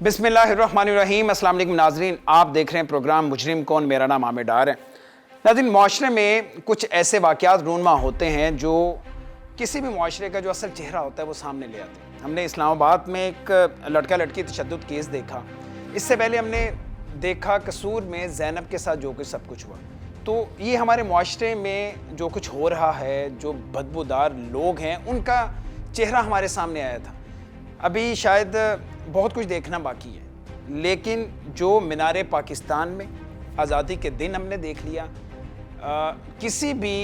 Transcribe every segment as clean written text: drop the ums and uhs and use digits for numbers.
बिस्मिल्लाहिर्रहमानिर्रहीम। अस्सलाम वालेकुम नाज़रीन, आप देख रहे हैं प्रोग्राम मुजरिम कौन। मेरा नाम आमिर डार है। नाज़रीन, माशरे में कुछ ऐसे वाक़यात रूनमा होते हैं जो किसी भी माशरे का जो असल चेहरा होता है वो सामने ले आते हैं। हमने इस्लामाबाद में एक लड़का लड़की तशद्दुद केस देखा। इससे पहले हमने देखा कसूर में ज़ैनब के साथ जो कुछ सब कुछ हुआ। तो ये हमारे माशरे में जो कुछ हो रहा है, जो बदबूदार लोग हैं, उनका चेहरा हमारे सामने आया था। अभी शायद बहुत कुछ देखना बाकी है, लेकिन जो मीनारे पाकिस्तान में आज़ादी के दिन हमने देख लिया, किसी भी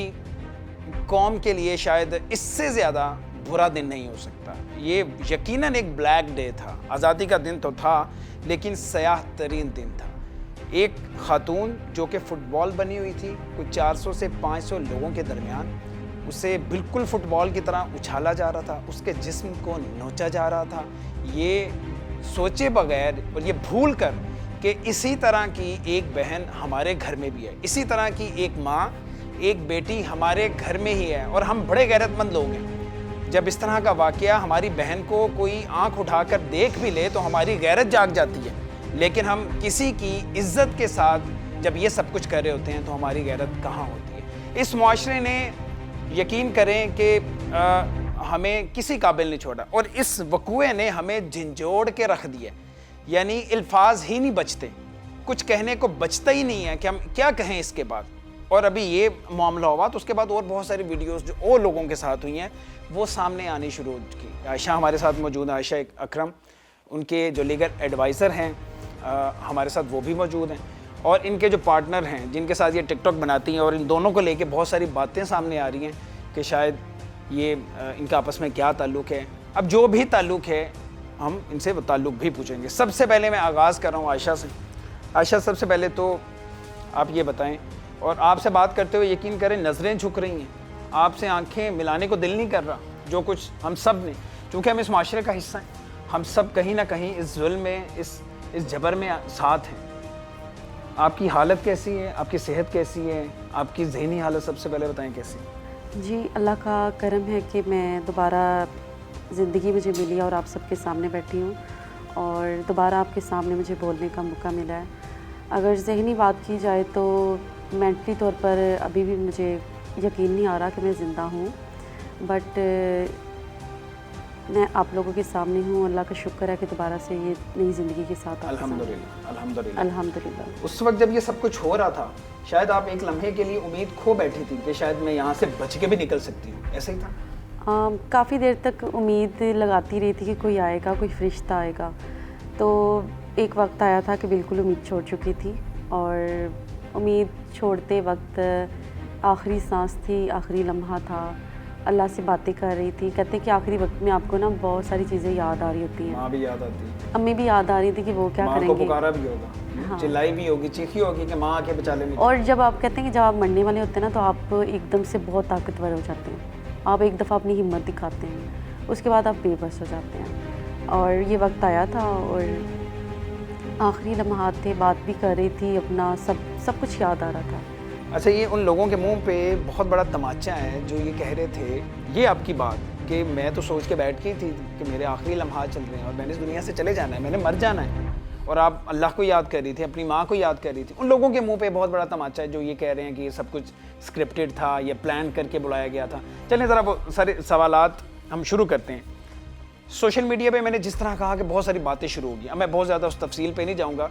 कौम के लिए शायद इससे ज़्यादा बुरा दिन नहीं हो सकता। ये यकीनन एक ब्लैक डे था। आज़ादी का दिन तो था, लेकिन सयाह तरीन दिन था। एक खातून जो कि फ़ुटबॉल बनी हुई थी, कुछ 400 से 500 लोगों के दरमियान उसे बिल्कुल फ़ुटबॉल की तरह उछाला जा रहा था, उसके जिस्म को नोचा जा रहा था। ये सोचे बगैर और ये भूल कर कि इसी तरह की एक बहन हमारे घर में भी है, इसी तरह की एक माँ, एक बेटी हमारे घर में ही है, और हम बड़े गैरतमंद लोग हैं। जब इस तरह का वाक़या हमारी बहन को कोई आँख उठाकर देख भी ले तो हमारी गैरत जाग जाती है, लेकिन हम किसी की इज़्ज़त के साथ जब ये सब कुछ कर रहे होते हैं तो हमारी गैरत कहाँ होती है। इस मुआशरे ने यकीन करें कि हमें किसी काबिल नहीं छोड़ा, और इस वक़ूए ने हमें झंझोड़ के रख दिया। यानी अल्फाज ही नहीं बचते, कुछ कहने को बचता ही नहीं है कि हम क्या कहें इसके बाद। और अभी ये मामला हुआ तो उसके बाद और बहुत सारी वीडियोस जो और लोगों के साथ हुई हैं वो सामने आनी शुरू की। आयशा हमारे साथ मौजूद है, आयशा अकरम, उनके जो लीगल एडवाइज़र हैं हमारे साथ वो भी मौजूद हैं, और इनके जो पार्टनर हैं जिनके साथ ये टिकटॉक बनाती हैं, और इन दोनों को लेके बहुत सारी बातें सामने आ रही हैं कि शायद ये इनका आपस में क्या ताल्लुक़ है। अब जो भी ताल्लुक़ है हम इनसे वो ताल्लुक़ भी पूछेंगे। सबसे पहले मैं आगाज़ कर रहा हूँ आयशा से। आयशा, सबसे पहले तो आप ये बताएं, और आपसे बात करते हुए यकीन करें नज़रें झुक रही हैं, आपसे आंखें मिलाने को दिल नहीं कर रहा। जो कुछ हम सब ने, चूँकि हम इस माशरे का हिस्सा हैं, हम सब कहीं ना कहीं इस जुल्म में, इस जबर में साथ हैं। आपकी हालत कैसी है, आपकी सेहत कैसी है, आपकी ज़हनी हालत सबसे पहले बताएं कैसी है? जी, अल्लाह का करम है कि मैं दोबारा ज़िंदगी मुझे मिली और आप सबके सामने बैठी हूँ, और दोबारा आपके सामने मुझे बोलने का मौका मिला है। अगर ज़हनी बात की जाए तो मेंटली तौर पर अभी भी मुझे यकीन नहीं आ रहा कि मैं ज़िंदा हूँ, बट मैं आप लोगों के सामने हूँ। अल्लाह का शुक्र है कि दोबारा से ये नई ज़िंदगी के साथ अल्हम्दुलिल्लाह, अल्हम्दुलिल्लाह, अल्हम्दुलिल्लाह। उस वक्त जब ये सब कुछ हो रहा था, शायद आप एक लम्हे के लिए उम्मीद खो बैठी थी कि शायद मैं यहाँ से बच के भी निकल सकती हूँ, ऐसा ही था? काफ़ी देर तक उम्मीद लगाती रही थी कि कोई आएगा, कोई फरिश्ता आएगा। तो एक वक्त आया था कि बिल्कुल उम्मीद छोड़ चुकी थी, और उम्मीद छोड़ते वक्त आखिरी सांस थी, आखिरी लम्हा था, अल्लाह से बातें कर रही थी। कहते हैं कि आखिरी वक्त में आपको ना बहुत सारी चीज़ें याद आ रही होती हैं। माँ भी याद आती है, अम्मी भी याद आ रही थी कि वो क्या माँ करेंगे। को पुकारा भी होगा, हाँ। चिल्लाई भी होगी, चीखी होगी कि माँ आके बचा ले मुझे। और जब आप कहते हैं कि जब आप मरने वाले होते हैं ना, तो आप एकदम से बहुत ताकतवर हो जाते हैं। आप एक दफ़ा अपनी हिम्मत दिखाते हैं, उसके बाद आप बेबस हो जाते हैं। और ये वक्त आया था, और आखिरी लम्हात थे, बात भी कर रही थी, अपना सब कुछ याद आ रहा था। अच्छा, ये उन लोगों के मुंह पे बहुत बड़ा तमाचा है जो ये कह रहे थे, ये आपकी बात कि मैं तो सोच के बैठ गई थी कि मेरे आखिरी लम्हात चल रहे हैं और मैंने इस दुनिया से चले जाना है, मैंने मर जाना है, और आप अल्लाह को याद कर रही थी, अपनी माँ को याद कर रही थी। उन लोगों के मुंह पे बहुत बड़ा तमाचा है जो ये कह रहे हैं कि ये सब कुछ स्क्रिप्टेड था, ये प्लान करके बुलाया गया था। चलिए ज़रा वो सारे सवालात हम शुरू करते हैं। सोशल मीडिया पे मैंने जिस तरह कहा कि बहुत सारी बातें शुरू होगी, अब मैं बहुत ज़्यादा उस तफसील पे नहीं जाऊँगा।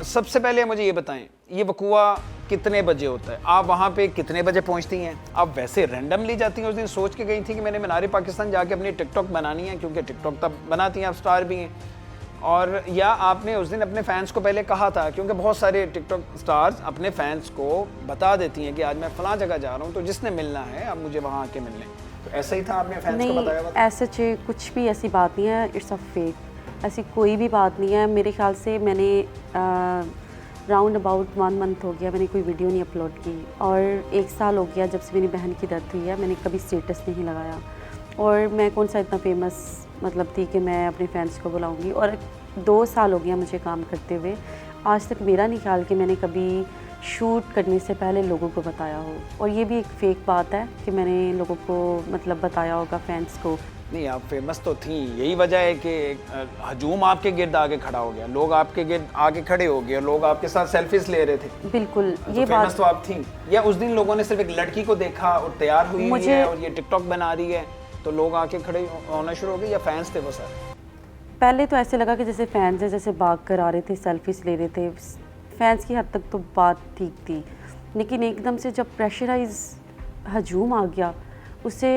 सबसे पहले मुझे ये बताएं, ये वकूआ कितने बजे होता है? आप वहाँ पे कितने बजे पहुँचती हैं? आप वैसे रैंडमली जाती हैं? उस दिन सोच के गई थी कि मैंने मीनारे पाकिस्तान जाके अपनी टिकटॉक बनानी है, क्योंकि टिकटॉक तब बनाती हैं, आप स्टार भी हैं, और या आपने उस दिन अपने फ़ैन्स को पहले कहा था, क्योंकि बहुत सारे टिकटॉक स्टार्स अपने फ़ैन्स को बता देती हैं कि आज मैं फ़लाँ जगह जा रहा हूँ, तो जिसने मिलना है अब मुझे वहाँ आके मिल लें। तो ऐसा ही था, आपने फ़ैन्स को बताया? नहीं, ऐसे कुछ भी ऐसी बात नहीं है, इट्स अ फेक, ऐसी कोई भी बात नहीं है। मेरे ख्याल से मैंने राउंड अबाउट 1 मंथ हो गया मैंने कोई वीडियो नहीं अपलोड की, और 1 साल हो गया जब से मेरी बहन की डेथ हुई है, मैंने कभी स्टेटस नहीं लगाया। और मैं कौन सा इतना फेमस मतलब थी कि मैं अपने फैंस को बुलाऊंगी, और 2 साल हो गया मुझे काम करते हुए, आज तक मेरा नहीं ख्याल कि मैंने कभी शूट करने से पहले लोगों को बताया हो। और ये भी एक फ़ेक बात है कि मैंने लोगों को मतलब बताया होगा फैंस को, नहीं, आप फेमस तो थी, यही वजह है कि हजूम आपके गिर्द आके खड़ा हो गया, लोग आपके गिर्द आके खड़े हो गए, लोग आपके साथ सेल्फीज ले रहे थे। बिल्कुल, तो ये फेमस बात तो आप थी, या उस दिन लोगों ने सिर्फ एक लड़की को देखा और तैयार हुई है और ये टिकटॉक बना रही है तो लोग आके खड़े होना शुरू हो गए, या फैंस थे वो सारे? पहले तो ऐसे लगा कि जैसे फैंस है, जैसे भाग कर आ रहे थे, सेल्फीज ले रहे थे, फैंस की हद तक तो बात ठीक थी, लेकिन एकदम से जब प्रेशराइज हजूम आ गया, उससे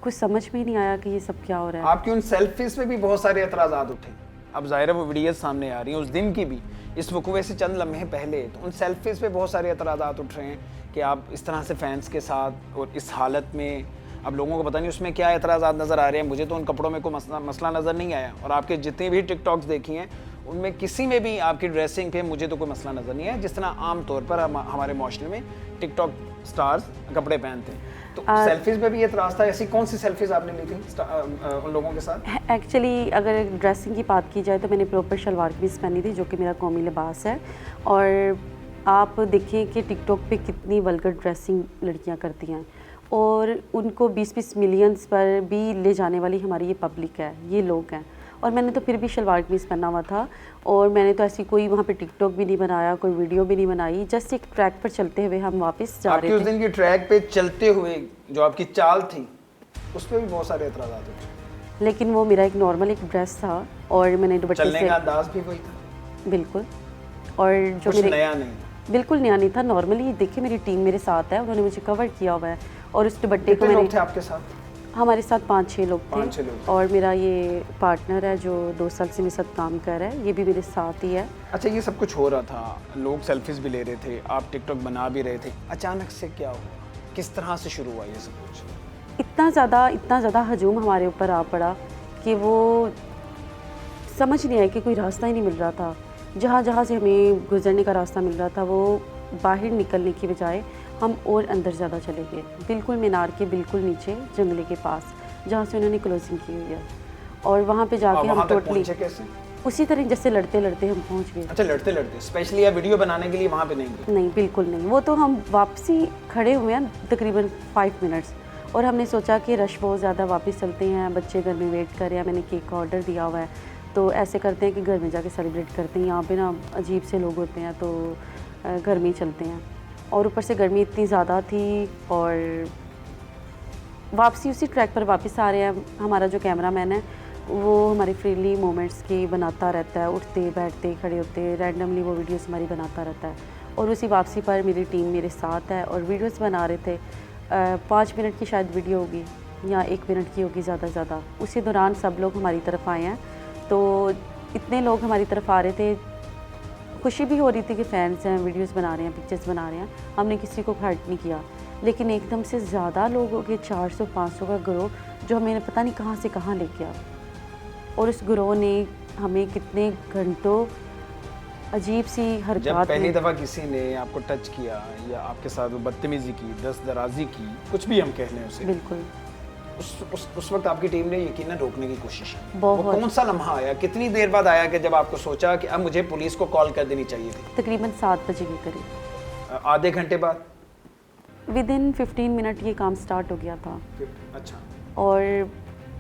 कुछ समझ में ही नहीं आया कि ये सब क्या हो रहा है। आपकी उन सेल्फीज पे भी बहुत सारे एतराज़ात उठे, अब ज़ाहिर है वो वीडियोस सामने आ रही हैं, उस दिन की भी, इस वकूए से चंद लम्हे पहले, तो उन सेल्फीज पे बहुत सारे एतराज़ात उठ रहे हैं कि आप इस तरह से फैंस के साथ और इस हालत में, अब लोगों को पता नहीं उसमें क्या एतराज़ात नज़र आ रहे हैं। मुझे तो उन कपड़ों में कोई मसला नज़र नहीं आया, और आपके जितने भी टिकटॉक्स देखी हैं उनमें किसी में भी आपकी ड्रेसिंग पे मुझे तो कोई मसला नज़र नहीं आया, जिस तरह आम तौर पर हमारे माशरे में टिकटॉक स्टार्स कपड़े पहनते हैं। तो सेल्फीज पे भी ये एतराज़ था, ऐसी कौन सी सेल्फीज आपने ली थी उन लोगों के साथ? एक्चुअली अगर ड्रेसिंग की बात की जाए तो मैंने प्रॉपर शलवार कमीज़ पहनी थी, जो कि मेरा कौमी लिबास है, और आप देखें कि टिकटॉक पे कितनी वल्गर ड्रेसिंग लड़कियां करती हैं, और उनको 20-20 मिलियंस पर भी ले जाने वाली हमारी ये पब्लिक है, ये लोग हैं। और मैंने तो फिर भी शलवार कमीज़ पहना हुआ था, और मैंने तो ऐसी कोई वहाँ पे टिकटॉक भी नहीं बनाया, कोई वीडियो भी नहीं बनाई, जस्ट एक ट्रैक पर चलते हुए हम वापस जा रहे थे। उस दिन की ट्रैक पे चलते हुए जो आपकी चाल थी उस पर भी बहुत सारे एतराज़ात थे, लेकिन वो मेरा एक नॉर्मल एक ड्रेस था, और मैंने दुपट्टे चलने से का अंदाज भी वही था, बिल्कुल, और जो कुछ नया नहीं था। बिल्कुल नया नहीं था, नॉर्मली देखिए मेरी टीम मेरे साथ है, उन्होंने मुझे कवर किया हुआ है, और उस दुपट्टे को कितने मैंने, लोग थे आपके साथ? हमारे साथ 5-6 लोग थे, 5-6 लोग। और मेरा ये पार्टनर है जो 2 साल से मेरे साथ काम कर रहा है, ये भी मेरे साथ ही है। अच्छा, ये सब कुछ हो रहा था, लोग सेल्फीज भी ले रहे थे, आप टिकटॉक बना भी रहे थे, अचानक से क्या हुआ, किस तरह से शुरू हुआ ये सब कुछ? इतना ज़्यादा हजूम हमारे ऊपर आ पड़ा कि वो समझ नहीं आया कि कोई रास्ता ही नहीं मिल रहा था। जहाँ से हमें गुजरने का रास्ता मिल रहा था, वो बाहर निकलने की बजाय हम और अंदर ज़्यादा चले गए, बिल्कुल मीनार के बिल्कुल नीचे जंगले के पास, जहाँ से उन्होंने क्लोजिंग की हुई है, और वहाँ पे जाके हम टोटली कैसे? उसी तरह जैसे लड़ते लड़ते हम पहुँच गए। अच्छा, लड़ते लड़ते स्पेशली या वीडियो बनाने के लिए वहाँ पे नहीं गए? नहीं, बिल्कुल नहीं, वो तो हम वापसी खड़े हुए हैं तकरीबन 5 मिनट्स, और हमने सोचा कि रश बहुत ज़्यादा, वापस चलते हैं, बच्चे घर में वेट कर रहे हैं, मैंने केक का ऑर्डर दिया हुआ है, तो ऐसे करते हैं कि घर में जाके सेलिब्रेट करते हैं, यहाँ पे ना अजीब से लोग होते हैं, तो घर में ही चलते हैं। और ऊपर से गर्मी इतनी ज़्यादा थी, और वापसी उसी ट्रैक पर वापस आ रहे हैं। हमारा जो कैमरामैन है वो हमारे फ्रीली मोमेंट्स की बनाता रहता है, उठते बैठते खड़े होते रैंडमली वो वीडियोस हमारी बनाता रहता है, और उसी वापसी पर मेरी टीम मेरे साथ है और वीडियोस बना रहे थे। 5 मिनट की शायद वीडियो होगी या 1 मिनट की होगी ज़्यादा से ज़्यादा। उसी दौरान सब लोग हमारी तरफ आए हैं, तो इतने लोग हमारी तरफ आ रहे थे, खुशी भी हो रही थी कि फैंस हैं, वीडियोस बना रहे हैं, पिक्चर्स बना रहे हैं, हमने किसी को हर्ट नहीं किया। लेकिन एकदम से ज़्यादा लोग हो गए, 400-500 का गिरोह, जो हमें पता नहीं कहाँ से कहाँ ले गया, और उस गिरोह ने हमें कितने घंटों अजीब सी जब हरकत पहली दफ़ा किसी ने आपको टच किया या आपके साथ वो बदतमीज़ी की, दस्तदराजी की, कुछ भी हम कह लें उसे, बिल्कुल उस वक्त आपकी टीम ने यकीनन रोकने की कोशिश की। बहुत। वो कौन सा लम्हा आया, कितनी देर बाद आया कि जब आपको सोचा कि अब मुझे पुलिस को कॉल कर देनी चाहिए थी? तकरीबन 7 बजे के करीब, आधे घंटे बाद? विदिन 15 मिनट ये काम स्टार्ट हो गया था। अच्छा, और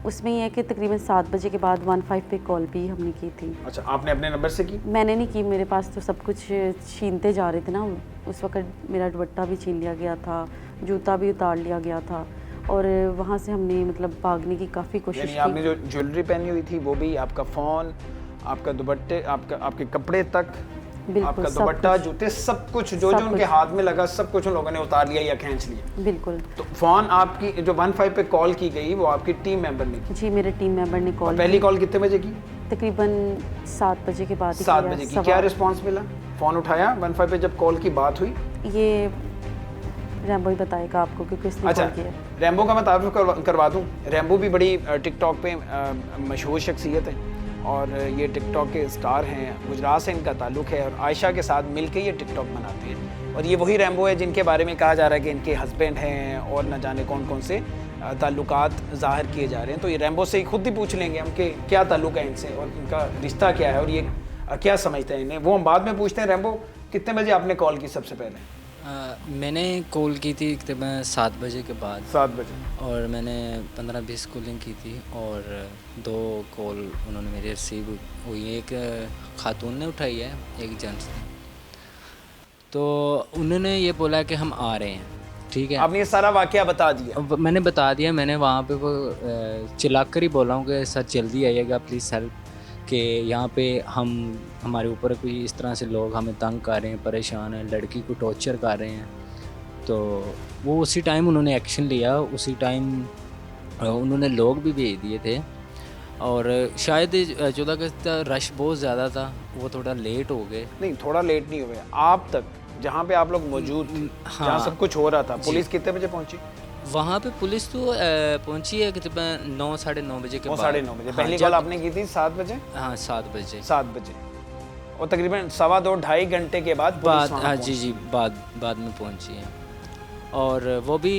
उसमें ये है कि तकरीबन 7 बजे के बाद 15 पे कॉल भी हमने की थी। अच्छा, आपने अपने नंबर से की? मैंने नहीं की, मेरे पास तो सब कुछ छीनते जा रहे थे ना, उस वक्त मेरा दुपट्टा भी छीन लिया गया था, जूता भी उतार लिया गया था, और वहाँ से हमने मतलब भागने की काफ़ी कोशिश यानी की। आपने जो ज्वेलरी पहनी हुई थी वो भी, आपका फ़ोन, आपका दुपट्टे, आपके कपड़े तक, आपका दुपट्टा, जूते, सब कुछ जो उनके हाथ में लगा, सब कुछ उन लोगों ने उतार लिया या खींच लिया? बिल्कुल। तो फ़ोन आपकी जो 15 पे कॉल की गई वो आपकी टीम मेंबर ने की? जी, मेरे टीम मेंबर ने कॉल। पहली कॉल कितने बजे की? तकरीबन 7 बजे के बाद। 7 बजे की। क्या रिस्पांस मिला? फ़ोन उठाया 15 पे जब कॉल की बात हुई? ये रैम्बो ही बताएगा आपको क्योंकि उसने अच्छा, कॉल किया। रैम्बो का मैं तारुफ करवा दूँ। रैम्बो भी बड़ी टिकटॉक पे मशहूर शख्सियत है और ये टिकटॉक के स्टार हैं, गुजरात से इनका ताल्लुक़ है और आयशा के साथ मिलके ये टिकटॉक बनाते हैं। और ये वही रैम्बो है जिनके बारे में कहा जा रहा है कि इनके हस्बैंड हैं और न जाने कौन कौन से ताल्लुकात ज़ाहिर किए जा रहे हैं। तो ये रैम्बो से खुद ही पूछ लेंगे हम कि क्या ताल्लुक़ है इनसे और इनका रिश्ता क्या है और ये क्या समझते हैं इन्हें, वो हम बाद में पूछते हैं। रैम्बो, कितने बजे आपने कॉल की सबसे पहले? मैंने कॉल की थी तकरीबन 7 बजे के बाद 7 बजे। और मैंने 15-20 कॉलिंग की थी और 2 कॉल उन्होंने मेरी रिसीव हुई। एक खातून ने उठाई है, एक जेंट्स ने। तो उन्होंने ये बोला कि हम आ रहे हैं, ठीक है। आपने ये सारा वाकया बता दिया? अब मैंने बता दिया, मैंने वहाँ पे वो चिल्लाकर ही बोला हूँ कि सर जल्दी आइएगा प्लीज़ हेल्प, कि यहाँ पे हमारे ऊपर कोई इस तरह से लोग हमें तंग कर रहे हैं, परेशान हैं, लड़की को टॉर्चर कर रहे हैं। तो वो उसी टाइम उन्होंने एक्शन लिया, उसी टाइम उन्होंने लोग भी भेज दिए थे। और शायद 14 अगस्त रश बहुत ज़्यादा था, वो थोड़ा लेट हो गए। नहीं, थोड़ा लेट नहीं हुए। आप तक जहाँ पे आप लोग मौजूद थे, हाँ। जहाँ सब कुछ हो रहा था, पुलिस कितने बजे पहुंची? वहाँ पे पुलिस तो पहुंची है तकरीबन 9 साढ़े 9 बजे के बाद। 9:30 बजे। हाँ, पहली जब- कॉल आपने की थी 7 बजे? हाँ 7 बजे 7 बजे। और तकरीबन 2.25 घंटे के बाद पुलिस वहाँ हाँ पहुंची। जी बाद में पहुंची है। और वो भी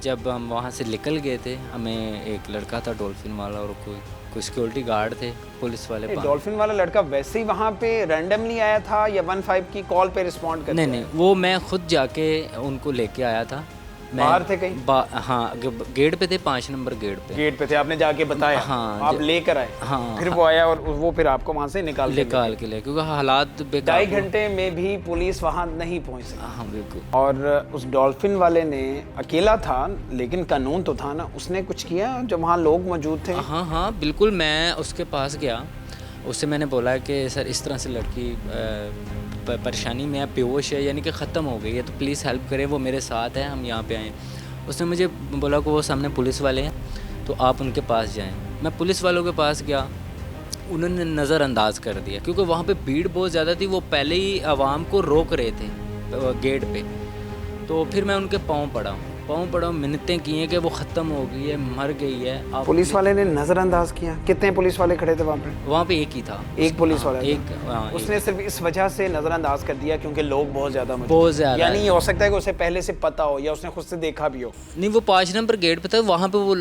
जब हम वहाँ से निकल गए थे, हमें एक लड़का था डॉल्फिन वाला और कोई सिक्योरिटी गार्ड थे पुलिस वाले। डॉल्फिन वाला लड़का वैसे ही वहाँ पे रैंडमली आया था या 15 की कॉल पे रिस्पॉन्ड करके? नहीं, वो मैं खुद जाके उनको लेके आया था। बाहर थे कहीं? हाँ, गेट पे थे, 5 नंबर गेट पे। गेट पे थे, आपने जाके बताया? हाँ, आप लेकर आए? हाँ, फिर वो आया और वो फिर आपको वहाँ से निकाल के लिए, क्योंकि हालात बेकार। 2.5 घंटे में भी पुलिस वहाँ नहीं पहुँच सकी। हाँ बिल्कुल। और उस डॉल्फिन वाले ने अकेला था, लेकिन कानून तो था ना, उसने कुछ किया जब वहाँ लोग मौजूद थे? हाँ बिल्कुल। मैं उसके पास गया, उससे मैंने बोला कि सर इस तरह से लड़की परेशानी में है, बेहोश है, यानी कि ख़त्म हो गई है, तो प्लीज़ हेल्प करें, वो मेरे साथ है, हम यहाँ पे आए। उसने मुझे बोला कि वो सामने पुलिस वाले हैं, तो आप उनके पास जाएं। मैं पुलिस वालों के पास गया, उन्होंने नज़रअंदाज कर दिया, क्योंकि वहाँ पे भीड़ बहुत ज़्यादा थी। वो पहले ही आवाम को रोक रहे थे गेट पे। तो फिर मैं उनके पाँव पड़ा, मिन्नतें की हैं कि वो ख़त्म हो गई है, मर गई है। आप पुलिस वाले ने नजरअंदाज किया? कितने पुलिस वाले खड़े थे वहाँ पे? वहाँ पे एक ही था, एक पुलिस वाला हाँ, था। उसने सिर्फ इस वजह से नजरअंदाज कर दिया क्योंकि लोग बहुत ज्यादा मौजूद बहुत थे। ज़्यादा। यानी ये हो सकता है कि उसे पहले से पता हो या उसने खुद से देखा भी हो। नहीं, वो 5 नंबर गेट पे था, वहाँ पे वो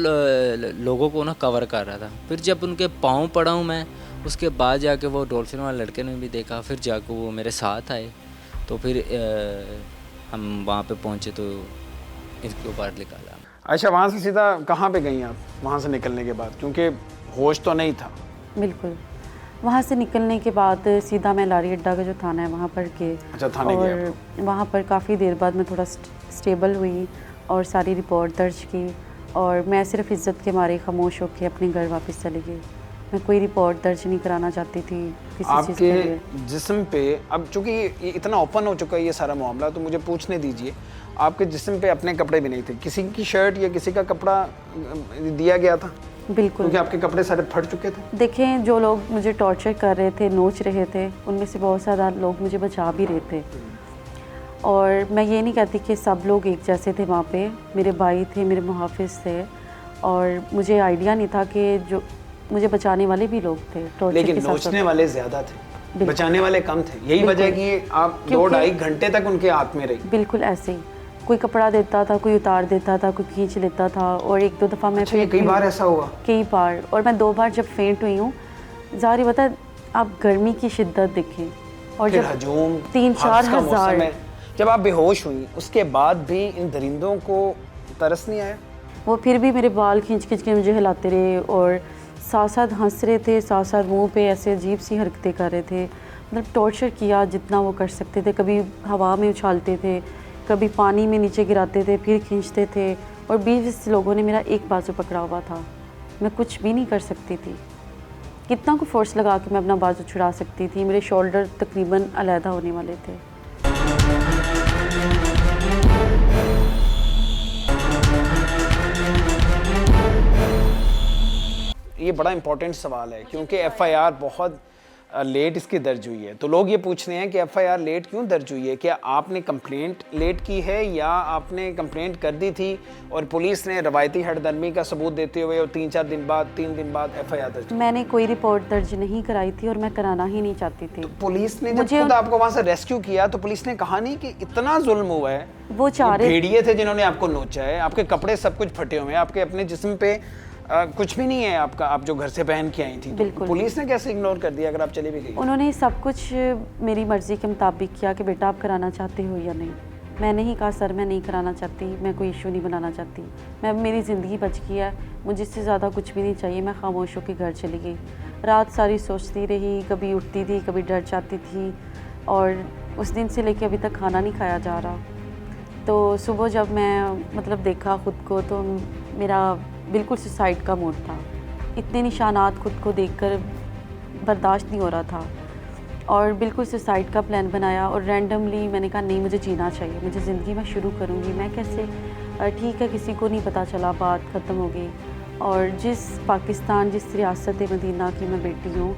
लोगों को ना कवर कर रहा था। फिर जब उनके पाँव पड़ा हूँ मैं, उसके बाद जाके वो डॉल्फिन वाले लड़के ने भी देखा, फिर जाके वो मेरे साथ आए। तो फिर हम वहाँ पे पहुँचे तो इसके ऊपर निकाला। अच्छा, वहाँ से सीधा कहाँ पे गई आप वहाँ से निकलने के बाद? क्योंकि होश तो नहीं था। बिल्कुल। वहाँ से निकलने के बाद सीधा मैं लारी अड्डा का जो थाना है वहाँ पर गए। अच्छा, थाने गए और वहाँ पर काफ़ी देर बाद मैं थोड़ा स्टेबल हुई और सारी रिपोर्ट दर्ज की, और मैं सिर्फ इज़्ज़त के मारे खामोश होकर अपने घर वापस चली गई। मैं कोई रिपोर्ट दर्ज नहीं कराना चाहती थी किसी चीज़ के लिए। आपके जिस्म पे, अब चूंकि ये इतना ओपन हो चुका है ये सारा मामला, तो मुझे पूछने दीजिए, आपके जिस्म पे अपने कपड़े भी नहीं थे? किसी की शर्ट या किसी का कपड़ा दिया गया था? बिल्कुल। क्योंकि आपके कपड़े सारे फट चुके थे। देखें, जो लोग मुझे टॉर्चर कर रहे थे, नोच रहे थे, उनमें से बहुत ज़्यादा लोग मुझे बचा भी रहे थे। और मैं ये नहीं कहती कि सब लोग एक जैसे थे वहाँ पे। मेरे भाई थे, मेरे मुहाफिज थे, और मुझे आइडिया नहीं था कि जो मुझे बचाने वाले भी लोग थे। टॉर्चर लेकिन के साथ नोचने वाले ज्यादा थे, बिल्कुल। बचाने वाले कम थे। यही वजह है कि आप 2-2.5 घंटे तक उनके हाथ में रही। बिल्कुल ऐसे ही। कोई कपड़ा देता था, कोई उतार देता था, कोई खींच लेता था। और 1-2 दफ़ा मैं अच्छा, ये कई बार ऐसा हुआ? कई बार। और मैं 2 बार जब फेंट हुई हूँ, ज़ाहिर बता, आप गर्मी की शिद्दत देखें, और फिर जब हजूम, 3-4 हफ्स का मौसम हज़ार, है। जब आप बेहोश हुई उसके बाद भी इन दरिंदों को तरस नहीं आया? वो फिर भी मेरे बाल खींच के मुझे हिलाते रहे, और साथ साथ हंस रहे थे, साथ साथ मुंह पे ऐसे अजीब सी हरकतें कर रहे थे। मतलब टॉर्चर किया जितना वो कर सकते थे। कभी हवा में उछालते थे, कभी पानी में नीचे गिराते थे, फिर खींचते थे। और 20 लोगों ने मेरा एक बाजू पकड़ा हुआ था, मैं कुछ भी नहीं कर सकती थी। कितना को फोर्स लगा के मैं अपना बाजू छुड़ा सकती थी? मेरे शोल्डर तकरीबन अलहदा होने वाले थे। ये बड़ा इंपॉर्टेंट सवाल है क्योंकि एफआईआर बहुत लेट इसकी दर्ज हुई है। तो लोग ये पूछ रहे हैं कि एफआईआर लेट क्यों दर्ज हुई है? क्या आपने कंप्लेंट लेट की है या आपने कंप्लेंट कर दी थी और पुलिस ने रवायती हरदर्मी का सबूत देते हुए और 3 दिन बाद एफआईआर दर्ज? मैंने कोई रिपोर्ट दर्ज नहीं कराई थी और मैं कराना ही नहीं चाहती थी। तो पुलिस ने जब खुद आपको वहाँ से रेस्क्यू किया तो पुलिस ने कहा नहीं कि इतना जुल्म हुआ है? वो चारे भेड़िए थे जिन्होंने आपको नोचा है, आपके कपड़े सब कुछ फटे हुए हैं, आपके अपने जिस्म पे कुछ भी नहीं है आपका, आप जो घर से पहन के आई थी। तो पुलिस ने कैसे इग्नोर कर दिया अगर आप चली भी गई? उन्होंने सब कुछ मेरी मर्ज़ी के मुताबिक किया कि बेटा आप कराना चाहते हो या नहीं। मैंने ही कहा सर मैं नहीं कराना चाहती, मैं कोई इशू नहीं बनाना चाहती, मैं मेरी ज़िंदगी बच गई है, मुझे इससे ज़्यादा कुछ भी नहीं चाहिए। मैं खामोश होकर घर चली गई। रात सारी सोचती रही, कभी उठती थी, कभी डर जाती थी, और उस दिन से लेके अभी तक खाना नहीं खाया जा रहा। तो सुबह जब मैं मतलब देखा ख़ुद को तो मेरा बिल्कुल सुसाइड का मूड था। इतने निशानात खुद को देखकर बर्दाश्त नहीं हो रहा था, और बिल्कुल सुसाइड का प्लान बनाया। और रैंडमली मैंने कहा नहीं, मुझे जीना चाहिए, मुझे ज़िंदगी में शुरू करूँगी। मैं कैसे, ठीक है किसी को नहीं पता चला, बात ख़त्म हो गई। और जिस पाकिस्तान, जिस रियासत मदीना की मैं बेटी हूँ,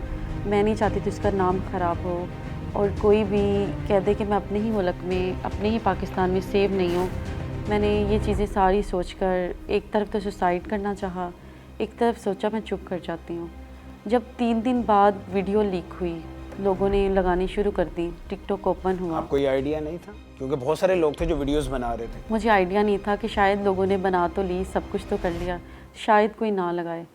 मैं नहीं चाहती थी उसका नाम ख़राब हो, और कोई भी कह दे कि मैं अपने ही मुल्क में, अपने ही पाकिस्तान में सेव नहीं हूँ। मैंने ये चीज़ें सारी सोचकर एक तरफ तो सुसाइड करना चाहा, एक तरफ सोचा मैं चुप कर जाती हूँ। जब 3 दिन बाद वीडियो लीक हुई, लोगों ने लगानी शुरू कर दी, टिकटॉक ओपन हुआ। आपको ये आइडिया नहीं था? क्योंकि बहुत सारे लोग थे जो वीडियोस बना रहे थे। मुझे आइडिया नहीं था कि शायद लोगों ने बना तो ली, सब कुछ तो कर लिया, शायद कोई ना लगाए।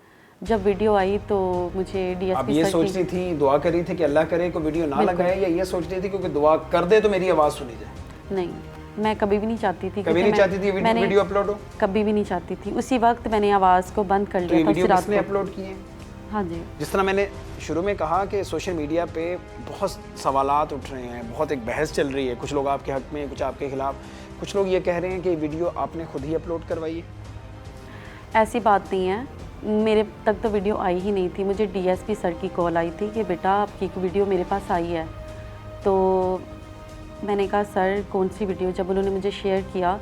जब वीडियो आई तो मुझे डीएसपी आप ये सोचती थी, दुआ कर रही थी कि अल्लाह करे कोई वीडियो ना लगाए, या ये सोचती थी क्योंकि दुआ कर दे तो मेरी आवाज़ सुनी जाए? नहीं, मैं कभी भी नहीं चाहती थी। कभी नहीं चाहती थी वीडियो अपलोड हो? कभी भी नहीं चाहती थी। उसी वक्त मैंने आवाज़ को बंद कर तो ये लिया था। वीडियो किसने अपलोड किए? हाँ जी। जिस तरह मैंने शुरू में कहा कि सोशल मीडिया पे बहुत सवालात उठ रहे हैं, बहुत एक बहस चल रही है, कुछ लोग आपके हक में, कुछ आपके खिलाफ, कुछ लोग ये कह रहे हैं कि वीडियो आपने खुद ही अपलोड करवाई है। ऐसी बात नहीं है, मेरे तक तो वीडियो आई ही नहीं थी। मुझे डीएसपी सर की कॉल आई थी कि बेटा आपकी एक वीडियो मेरे पास आई है। तो मैंने कहा सर कौन सी वीडियो? जब उन्होंने मुझे शेयर किया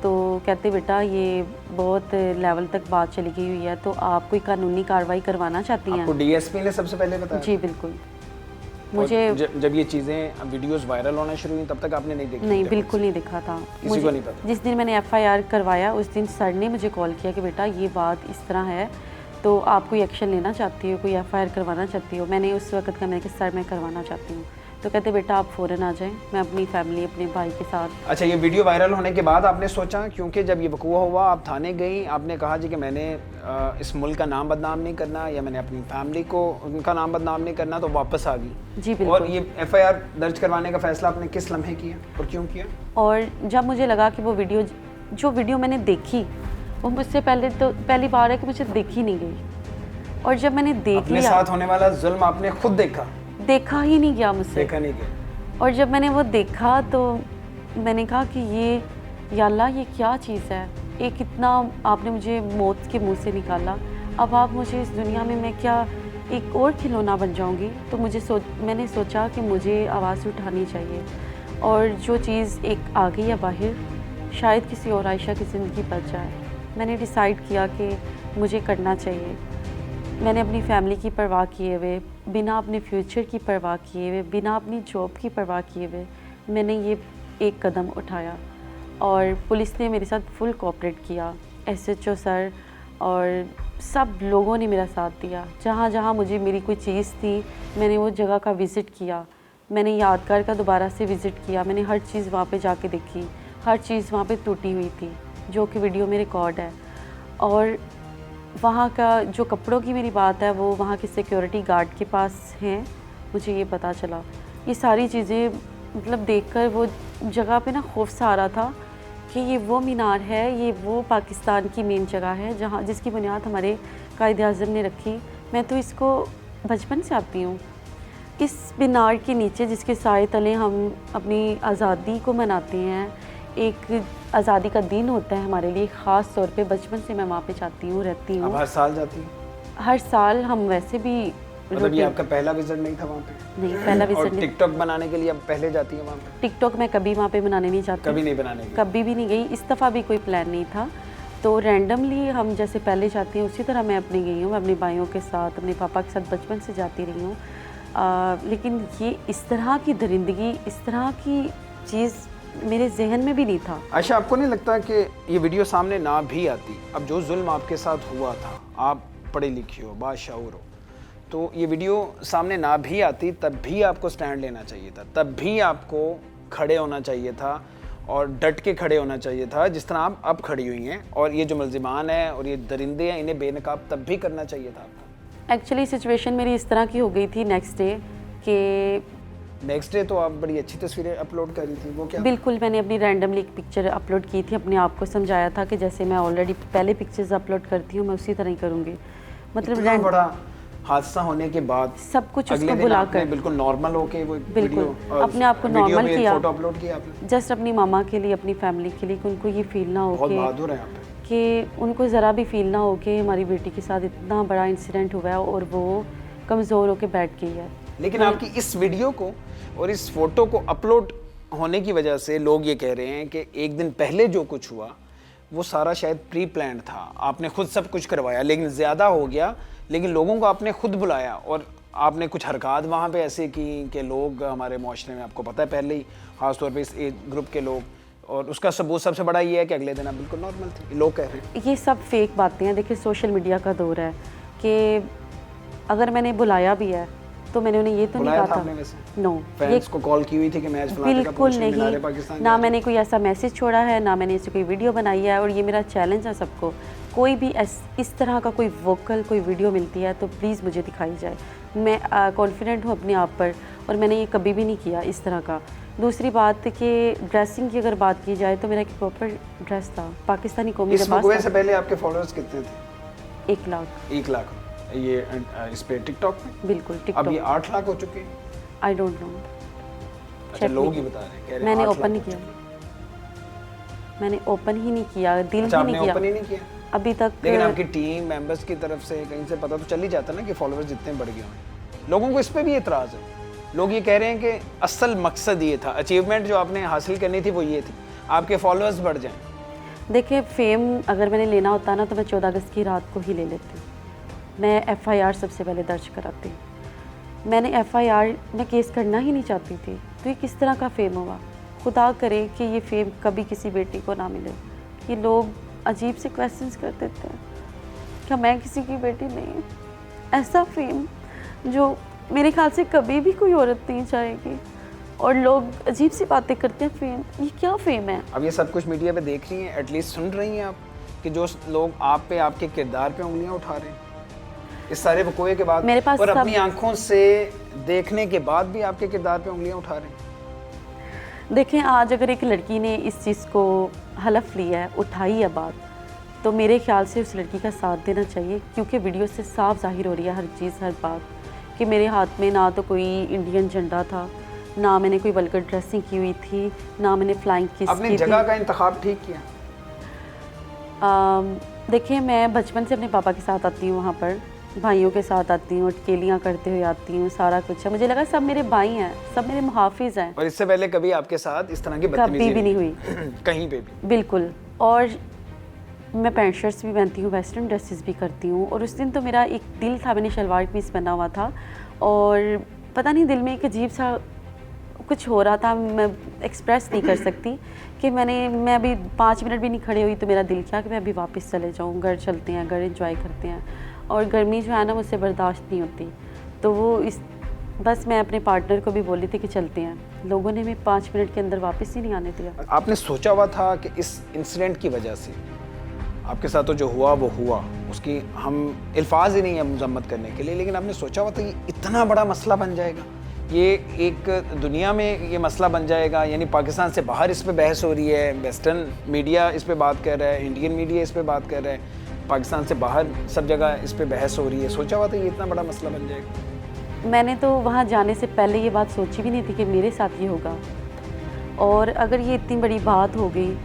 तो कहते बेटा ये बहुत लेवल तक बात चली गई हुई है, तो आप कोई कानूनी कार्रवाई करवाना चाहती हैं? आपको डीएसपी ने सबसे पहले बताया? जी बिल्कुल। मुझे जब ये चीज़ें वीडियोस वायरल होना शुरू हुई तब तक आपने नहीं देखी? नहीं, बिल्कुल नहीं देखा था। किसी को नहीं पता? जिस दिन मैंने एफआईआर करवाया उस दिन सर ने मुझे कॉल किया कि बेटा ये बात इस तरह है, तो आप कोई एक्शन लेना चाहती हो, कोई एफआईआर करवाना चाहती हो? मैंने उस वक्त कहा मैंने कहा सर मैं करवाना चाहती हूँ। तो कहते बेटा आप फ़ौरन आ जाएं, मैं अपनी फैमिली, अपने भाई के साथ। अच्छा, ये वीडियो वायरल होने के बाद आपने सोचा, क्योंकि जब ये वक़ूआ हुआ आप थाने गई, आपने कहा जी कि मैंने इस मुल्क का नाम बदनाम नहीं करना, या मैंने अपनी फैमिली को उनका नाम बदनाम नहीं करना, तो वापस आ गई। जी बिल्कुल। और ये एफआईआर दर्ज करवाने का फैसला आपने किस लम्हे किया और क्यों किया? और जब मुझे लगा कि वो वीडियो, जो वीडियो मैंने देखी वो मुझसे पहले, तो पहली बार है कि मुझे देखी नहीं गई, और जब मैंने देख अपने लिया, साथ होने वाला जुल्म आपने खुद देखा ही नहीं गया मुझसे। देखा नहीं गया। और जब मैंने वो देखा तो मैंने कहा कि ये या अल्लाह ये क्या चीज़ है, एक इतना आपने मुझे मौत के मुंह से निकाला, अब आप मुझे इस दुनिया में मैं क्या एक और खिलौना बन जाऊंगी? तो मैंने सोचा कि मुझे आवाज़ उठानी चाहिए, और जो चीज़ एक आ गई है बाहर, शायद किसी और आयशा की ज़िंदगी बच जाए। मैंने डिसाइड किया कि मुझे करना चाहिए। मैंने अपनी फैमिली की परवाह किए हुए, बिना अपने फ्यूचर की परवाह किए हुए, बिना अपनी जॉब की परवाह किए हुए मैंने ये एक कदम उठाया, और पुलिस ने मेरे साथ फुल कोऑपरेट किया। एसएचओ सर और सब लोगों ने मेरा साथ दिया। जहाँ जहाँ मुझे मेरी कोई चीज़ थी मैंने वो जगह का विज़िट किया, मैंने यादगार का दोबारा से विज़िट किया, मैंने हर चीज़ वहाँ पे जाके देखी, हर चीज़ वहाँ पे टूटी हुई थी जो कि वीडियो में रिकॉर्ड है। और वहाँ का जो कपड़ों की मेरी बात है वो वहाँ के सिक्योरिटी गार्ड के पास हैं, मुझे ये पता चला। ये सारी चीज़ें मतलब देखकर वो जगह पे ना खौफ सा आ रहा था कि ये वो मीनार है, ये वो पाकिस्तान की मेन जगह है जहाँ जिसकी बुनियाद हमारे कायद आज़म ने रखी। मैं तो इसको बचपन से आती हूँ। इस मीनार के नीचे जिसके साए तले हम अपनी आज़ादी को मनाते हैं, एक आज़ादी का दिन होता है हमारे लिए ख़ास तौर पे, बचपन से मैं वहाँ पे जाती हूँ, रहती हूँ। अब हर साल जाती हूँ? हर साल हम वैसे भी। मतलब ये आपका पहला विजिट नहीं था वहाँ पे? नहीं, पहला विजिट और नहीं। टिकटॉक बनाने के लिए अब पहले जाती है वहाँ पे? टिकटॉक मैं कभी वहाँ पे बनाने नहीं चाहती। कभी नहीं बनाने गई? कभी भी नहीं गई, इस दफ़ा भी कोई प्लान नहीं था। तो रैंडमली हम जैसे पहले जाते हैं उसी तरह मैं अपनी गई हूँ, अपने भाइयों के साथ, अपने पापा के साथ बचपन से जाती रही हूँ। लेकिन ये इस तरह की दरिंदगी, इस तरह की चीज़ मेरे जहन में भी नहीं था। अच्छा, आपको नहीं लगता कि ये वीडियो सामने ना भी आती, अब जो जुल्म आपके साथ हुआ था, आप पढ़ी लिखी हो, बाशऊर हो, तो ये वीडियो सामने ना भी आती तब भी आपको स्टैंड लेना चाहिए था, तब भी आपको खड़े होना चाहिए था और डट के खड़े होना चाहिए था जिस तरह आप अब खड़ी हुई हैं। और ये जो मुल्ज़िमान हैं और ये दरिंदे हैं इन्हें बेनकाब तब भी करना चाहिए था आपको। एक्चुअली सिचुएशन मेरी इस तरह की हो गई थी नेक्स्ट डे कि नेक्स्ट डे तो आप बड़ी अच्छी तस्वीरें अपलोड कर रही थी, वो क्या? बिल्कुल, मैंने अपनी रैंडमली एक पिक्चर अपलोड की थी, अपने आप को समझाया था कि जैसे मैं ऑलरेडी पहले पिक्चर्स अपलोड करती हूँ मैं उसी तरह ही करूँगी। मतलब इतना बड़ा हादसा होने के बाद सब कुछ अगले उसको दिन बुला आपने कर बिल्कुल नॉर्मल होके वो बिल्कुल वीडियो अपने आप को नॉर्मल किया, फोटो अपलोड किया आपने? जस्ट अपनी मामा के लिए, अपनी फैमिली के लिए, कि उनको ये फील ना हो बहुत बहादुर है आप पे। कि उनको ज़रा भी फील ना हो कि हमारी बेटी के साथ इतना बड़ा इंसिडेंट हुआ है और वो कमज़ोर होकर बैठ गई है। लेकिन आपकी इस वीडियो को और इस फोटो को अपलोड होने की वजह से लोग ये कह रहे हैं कि एक दिन पहले जो कुछ हुआ वो सारा शायद प्री प्लान था, आपने खुद सब कुछ करवाया, लेकिन ज़्यादा हो गया, लेकिन लोगों को आपने खुद बुलाया और आपने कुछ हरकत वहाँ पे ऐसे की कि लोग हमारे माशरे में, आपको पता है पहले ही, ख़ासतौर पे इस एज ग्रुप के लोग, और उसका सबूत सबसे बड़ा ये है कि अगले दिन आप बिल्कुल नॉर्मल थे, लोग कह रहे हैं। ये सब फेक बातें हैं। देखिए सोशल मीडिया का दौर है कि अगर मैंने बुलाया भी है तो मैंने उन्हें ये तो नहीं बुलाया कहा था था, आपने वैसे? नो, ये फैंस को कॉल की हुई थी कि मैच फलाने का बिल्कुल पूछने मीनारे नहीं, पाकिस्तान ना जा मैंने कोई ऐसा मैसेज छोड़ा है, ना मैंने ऐसी कोई वीडियो बनाई है। और ये मेरा चैलेंज है सबको, कोई भी इस तरह का कोई वोकल कोई वीडियो मिलती है तो प्लीज़ मुझे दिखाई जाए। मैं कॉन्फिडेंट हूँ अपने आप पर और मैंने ये कभी भी नहीं किया इस तरह का। दूसरी बात कि ड्रेसिंग की अगर बात की जाए तो मेरा एक प्रॉपर ड्रेस था, पाकिस्तानी कौमी इस लिबास मुकवे से था। पहले आपके फॉलोअर्स कितने थे? 1 लाख 1 लाख। ये इस पे टिकटॉक पे बिल्कुल। अब ये टिकटॉक 8 लाख हो चुके हैं। आई डोंट नो, अच्छा, लोग ही बता रहे हैं, कह रहे हैं मैंने 8 ओपन लाख नहीं हो किया, चुके मैंने ओपन ही नहीं किया, दिल हैं। अच्छा, ही आपने नहीं किया ओपन ही नहीं किया अभी तक। लेकिन आपकी टीम मेंबर्स की तरफ से कहीं से पता तो चल ही जाता ना कि फॉलोअर्स जितने बढ़ गए हैं। लोगों को इस पे भी एतराज़ है, लोग ये कह रहे हैं कि असल मकसद ये था, अचीवमेंट जो आपने हासिल करनी थी वो ये थी, आपके फॉलोअर्स बढ़ जाएं। देखिए फेम अगर मैंने लेना होता ना तो मैं 14 अगस्त की रात को ही ले लेती। मैं FIR सबसे पहले दर्ज कराती। मैंने FIR में केस करना ही नहीं चाहती थी, तो ये किस तरह का फेम हुआ? खुदा करे कि ये फेम कभी किसी बेटी को ना मिले। ये लोग अजीब से क्वेश्चंस कर देते हैं, क्या मैं किसी की बेटी नहीं? ऐसा फेम जो मेरे ख्याल से कभी भी कोई औरत नहीं चाहेगी, और लोग अजीब सी बातें करते हैं। फेम, ये क्या फेम है? अब ये सब कुछ मीडिया पे देख रही हैं, एटलीस्ट सुन रही हैं आप कि जो लोग आप पे, आपके किरदार पे उंगलियां उठा रहे हैं इस सारे वक़्क़े के बाद, मेरे पास और सब- अपनी आंखों से देखने के बाद भी आपके किरदार पे उंगलियां उठा रहे हैं। देखें, आज अगर एक लड़की ने इस चीज़ को हलफ लिया है, उठाई है बात, तो मेरे ख्याल से उस लड़की का साथ देना चाहिए, क्योंकि वीडियो से साफ जाहिर हो रही है हर चीज़, हर बात, कि मेरे हाथ में ना तो कोई इंडियन झंडा था, ना मैंने कोई वल्गर ड्रेसिंग की हुई थी, ना मैंने फ्लाइंग किस अपनी की जगह थी। का इंतखाब ठीक किया। देखिए, मैं बचपन से अपने पापा के साथ आती हूँ, वहाँ पर भाइयों के साथ आती हूँ, अटकेलियाँ करते हुए आती हूँ, सारा कुछ है। मुझे लगा सब मेरे भाई हैं, सब मेरे मुहाफिज हैं। और इससे पहले कभी आपके साथ इस तरह की कभी बदतमीजी भी नहीं हुई कहीं पे भी? बिल्कुल। और मैं पैंट शर्ट्स भी पहनती हूँ, वेस्टर्न ड्रेसेस भी करती हूँ। और उस दिन तो मेरा एक दिल था, मैंने शलवार पीस पहना हुआ था और पता नहीं दिल में एक अजीब सा कुछ हो रहा था, मैं एक्सप्रेस नहीं कर सकती कि मैं अभी 5 मिनट भी नहीं खड़े हुई तो मेरा दिल किया कि मैं अभी वापस चले जाऊँ, घर चलते हैं, घर एंजॉय करते हैं। और गर्मी जो है ना मुझसे बर्दाश्त नहीं होती, तो वो बस मैं अपने पार्टनर को भी बोली थी कि चलते हैं। लोगों ने हमें 5 मिनट के अंदर वापस ही नहीं आने दिया। आपने सोचा हुआ था कि इस इंसिडेंट की वजह से आपके साथ तो जो हुआ वो हुआ, उसकी हम अल्फाज ही नहीं है मजम्मत करने के लिए, लेकिन आपने सोचा हुआ था कि इतना बड़ा मसला बन जाएगा, ये एक दुनिया में ये मसला बन जाएगा, यानी पाकिस्तान से बाहर इस पे बहस हो रही है, वेस्टर्न मीडिया इस पे बात कर रहा है, इंडियन मीडिया इस पे बात कर रहा है, पाकिस्तान से बाहर सब जगह इस पे बहस हो रही है। सोचा हुआ था ये इतना बड़ा मसला बन जाएगा? मैंने तो वहाँ जाने से पहले ये बात सोची भी नहीं थी कि मेरे साथ ये होगा। और अगर ये इतनी बड़ी बात हो गई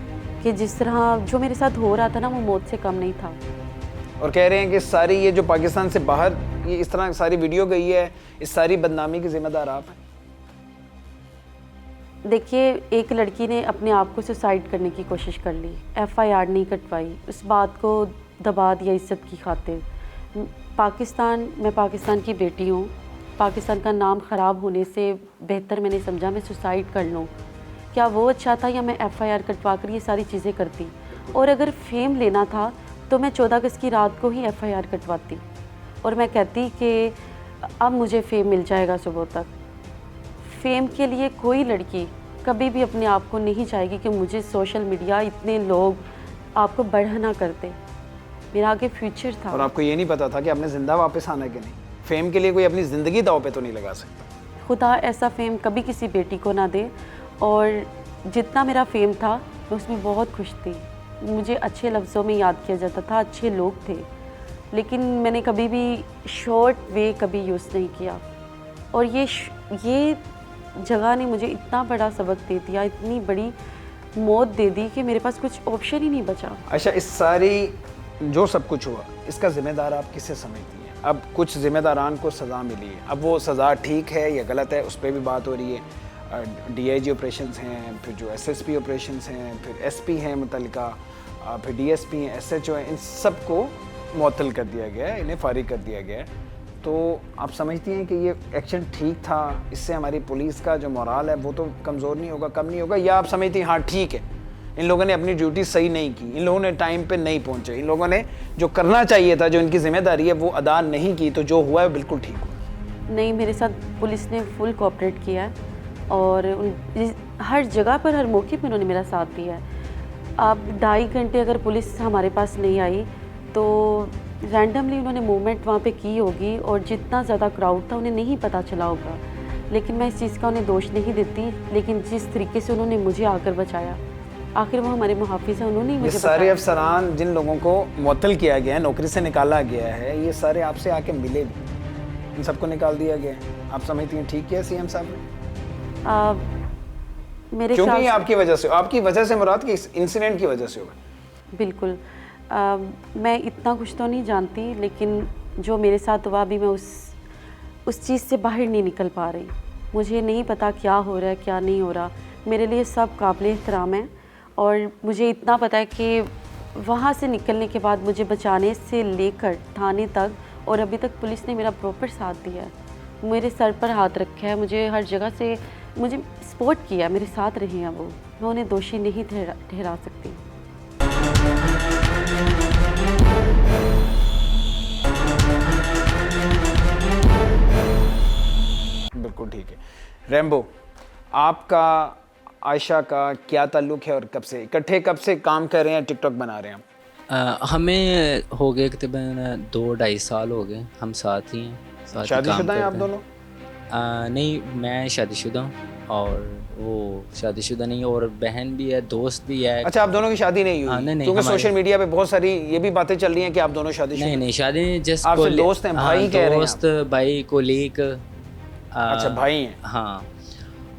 कि जिस तरह जो मेरे साथ हो रहा था ना, वो मौत से कम नहीं था। और कह रहे हैं कि सारी ये जो पाकिस्तान से बाहर ये इस तरह सारी वीडियो गई है, इस सारी बदनामी की जिम्मेदार आप हैं। देखिए, एक लड़की ने अपने आप को सुसाइड करने की कोशिश कर ली, FIR नहीं कटवाई, उस बात को दबा दिया इज्जत की खातिर। मैं पाकिस्तान की बेटी हूँ, पाकिस्तान का नाम ख़राब होने से बेहतर मैंने समझा मैं सुसाइड कर लूँ। क्या वो अच्छा था या मैं FIR कटवा कर ये सारी चीज़ें करती? और अगर फेम लेना था तो मैं 14 अगस्त की रात को ही FIR कटवाती और मैं कहती कि अब मुझे फेम मिल जाएगा सुबह तक। फेम के लिए कोई लड़की कभी भी अपने आप को नहीं चाहेगी कि मुझे सोशल मीडिया इतने लोग आपको बढ़ना करते। मेरा आगे फ्यूचर था। और आपको ये नहीं पता था कि आपने ज़िंदा वापस आना है कि नहीं? फेम के लिए कोई अपनी ज़िंदगी दाव पे तो नहीं लगा सकता। खुदा ऐसा फेम कभी किसी बेटी को ना दे। और जितना मेरा फेम था मैं उसमें बहुत खुश थी। मुझे अच्छे लफ्ज़ों में याद किया जाता था, अच्छे लोग थे, लेकिन मैंने कभी भी शॉर्ट वे कभी यूज़ नहीं किया। और ये जगह ने मुझे इतना बड़ा सबक दे दिया, इतनी बड़ी मौत दे दी कि मेरे पास कुछ ऑप्शन ही नहीं बचा। अच्छा, इस सारी जो सब कुछ हुआ इसका जिम्मेदार आप किसे समझती हैं? अब कुछ जिम्मेदारान को सज़ा मिली है, अब वो सज़ा ठीक है या गलत है उस पर भी बात हो रही है। DIG ऑपरेशंस हैं, फिर जो SSP ऑपरेशंस हैं, फिर SP हैं मुतल्लिका, फिर DSP हैं, SHO हैं, इन सब को मुअत्तल कर दिया गया है, इन्हें फारिग कर दिया गया है। तो आप समझती हैं कि ये एक्शन ठीक था? इससे हमारी पुलिस का जो मोराल है वो तो कमज़ोर नहीं होगा, कम नहीं होगा? या आप समझती हैं हाँ ठीक है, इन लोगों ने अपनी ड्यूटी सही नहीं की, इन लोगों ने टाइम पे नहीं पहुंचे, इन लोगों ने जो करना चाहिए था, जो इनकी जिम्मेदारी है वो अदा नहीं की, तो जो हुआ है बिल्कुल ठीक हुआ? नहीं, मेरे साथ पुलिस ने फुल कोऑपरेट किया है और हर जगह पर, हर मौके पर उन्होंने मेरा साथ दिया है। अब 2.5 घंटे अगर पुलिस हमारे पास नहीं आई तो रैंडमली उन्होंने मूवमेंट वहाँ पे की होगी और जितना ज़्यादा क्राउड था उन्हें नहीं पता चला होगा। लेकिन मैं इस चीज़ का उन्हें दोष नहीं देती, लेकिन जिस तरीके से उन्होंने मुझे आकर बचाया, आखिर वो हमारे मुहाफिज हैं, उन्होंने ही ये मुझे सारे बताया। अफसरान जिन लोगों को मुअत्तल किया गया है, नौकरी से निकाला गया है, ये सारे आपसे आके मिले भी, इन सबको निकाल दिया गया है। आप समझती हैं ठीक किया CM साहब ने? मेरे क्योंकि ख्याल ये आपकी वजह से, आपकी वजह से मुराद कि इस इंसिडेंट की वजह से होगा। बिल्कुल। मैं इतना कुछ तो नहीं जानती, लेकिन जो मेरे साथ हुआ अभी मैं उस चीज़ से बाहर नहीं निकल पा रही। मुझे नहीं पता क्या हो रहा है, क्या नहीं हो रहा। मेरे लिए सब काबिल एहतराम है और मुझे इतना पता है कि वहाँ से निकलने के बाद मुझे बचाने से लेकर थाने तक और अभी तक पुलिस ने मेरा प्रॉपर साथ दिया है। मेरे सर पर हाथ रखा है, मुझे हर जगह से मुझे सपोर्ट किया, मेरे साथ रहे हैं वो। मैं उन्हें दोषी नहीं ठहरा सकती। बिल्कुल ठीक है। रैम्बो, आपका आयशा का क्या ताल्लुक़ है और कब से इकट्ठे, कब से काम कर रहे हैं, टिकटॉक बना रहे हैं? हमें हो गए तकरीबन 2-2.5 साल हो गए, हम साथ ही हैं, साथ ही काम शादीशुदा हैं आप करते दोनों? नहीं, मैं शादीशुदा हूँ और वो शादीशुदा नहीं है, और बहन भी है, दोस्त भी है। अच्छा, आप दोनों की शादी नहीं हुई? नहीं, क्योंकि सोशल मीडिया पे बहुत सारी ये भी बातें चल रही हैं कि आप दोनों शादीशुदा। नहीं, शादी जस्ट आप सिर्फ दोस्त हैं, भाई कह रहे हैं दोस्त, भाई, कोलीग। अच्छा, भाई हैं। हाँ,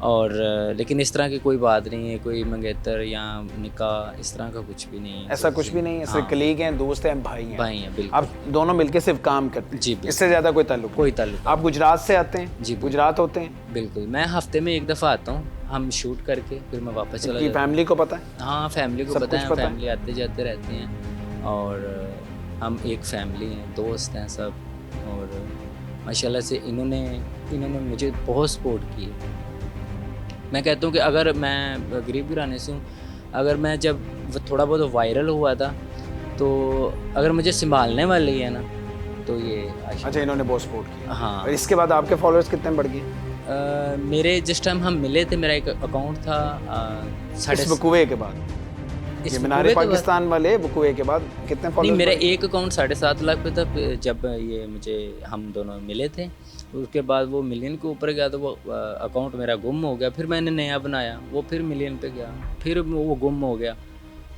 और लेकिन इस तरह की कोई बात नहीं है, कोई मंगेतर या निकाह इस तरह का कुछ भी नहीं है। ऐसा कुछ भी नहीं है, सिर्फ कलीग हैं, दोस्त हैं, भाई हैं। भाई हैं, बिल्कुल। आप दोनों मिलके सिर्फ काम करते हैं? जी, बिल्कुल। इससे ज़्यादा कोई ताल्लुक? कोई ताल्लुक। आप गुजरात से आते हैं? जी, गुजरात होते हैं? बिल्कुल। मैं हफ्ते में 1 दफ़ा आता हूँ, हम शूट करके फिर मैं वापस चला की जाता हूँ। फैमिली को पता है? हाँ, फैमिली को सब पता कुछ है, पता है? फैमिली आते जाते रहते हैं और हम एक फैमिली हैं, दोस्त हैं सब। और माशाल्लाह से इन्होंने मुझे बहुत सपोर्ट की। मैं कहता हूँ कि अगर मैं गरीब घराने से हूँ, अगर मैं जब थोड़ा बहुत वायरल हुआ था तो अगर मुझे संभालने वाली है ना तो ये आयशा। अच्छा, इन्होंने बहुत सपोर्ट किया। हाँ। और इसके बाद आपके फॉलोअर्स कितने बढ़ गए? मेरे जिस टाइम हम मिले थे मेरा एक अकाउंट था इस वकूए के बाद, ये मीनार पाकिस्तान वाले वकूए के बाद कितने नहीं, फॉलोअर्स? मेरा एक अकाउंट 7.5 लाख पे था जब ये मुझे हम दोनों मिले थे। उसके बाद वो मिलियन के ऊपर गया तो वो अकाउंट मेरा गुम हो गया। फिर मैंने नया बनाया, वो फिर मिलियन पे गया, फिर वो गुम हो गया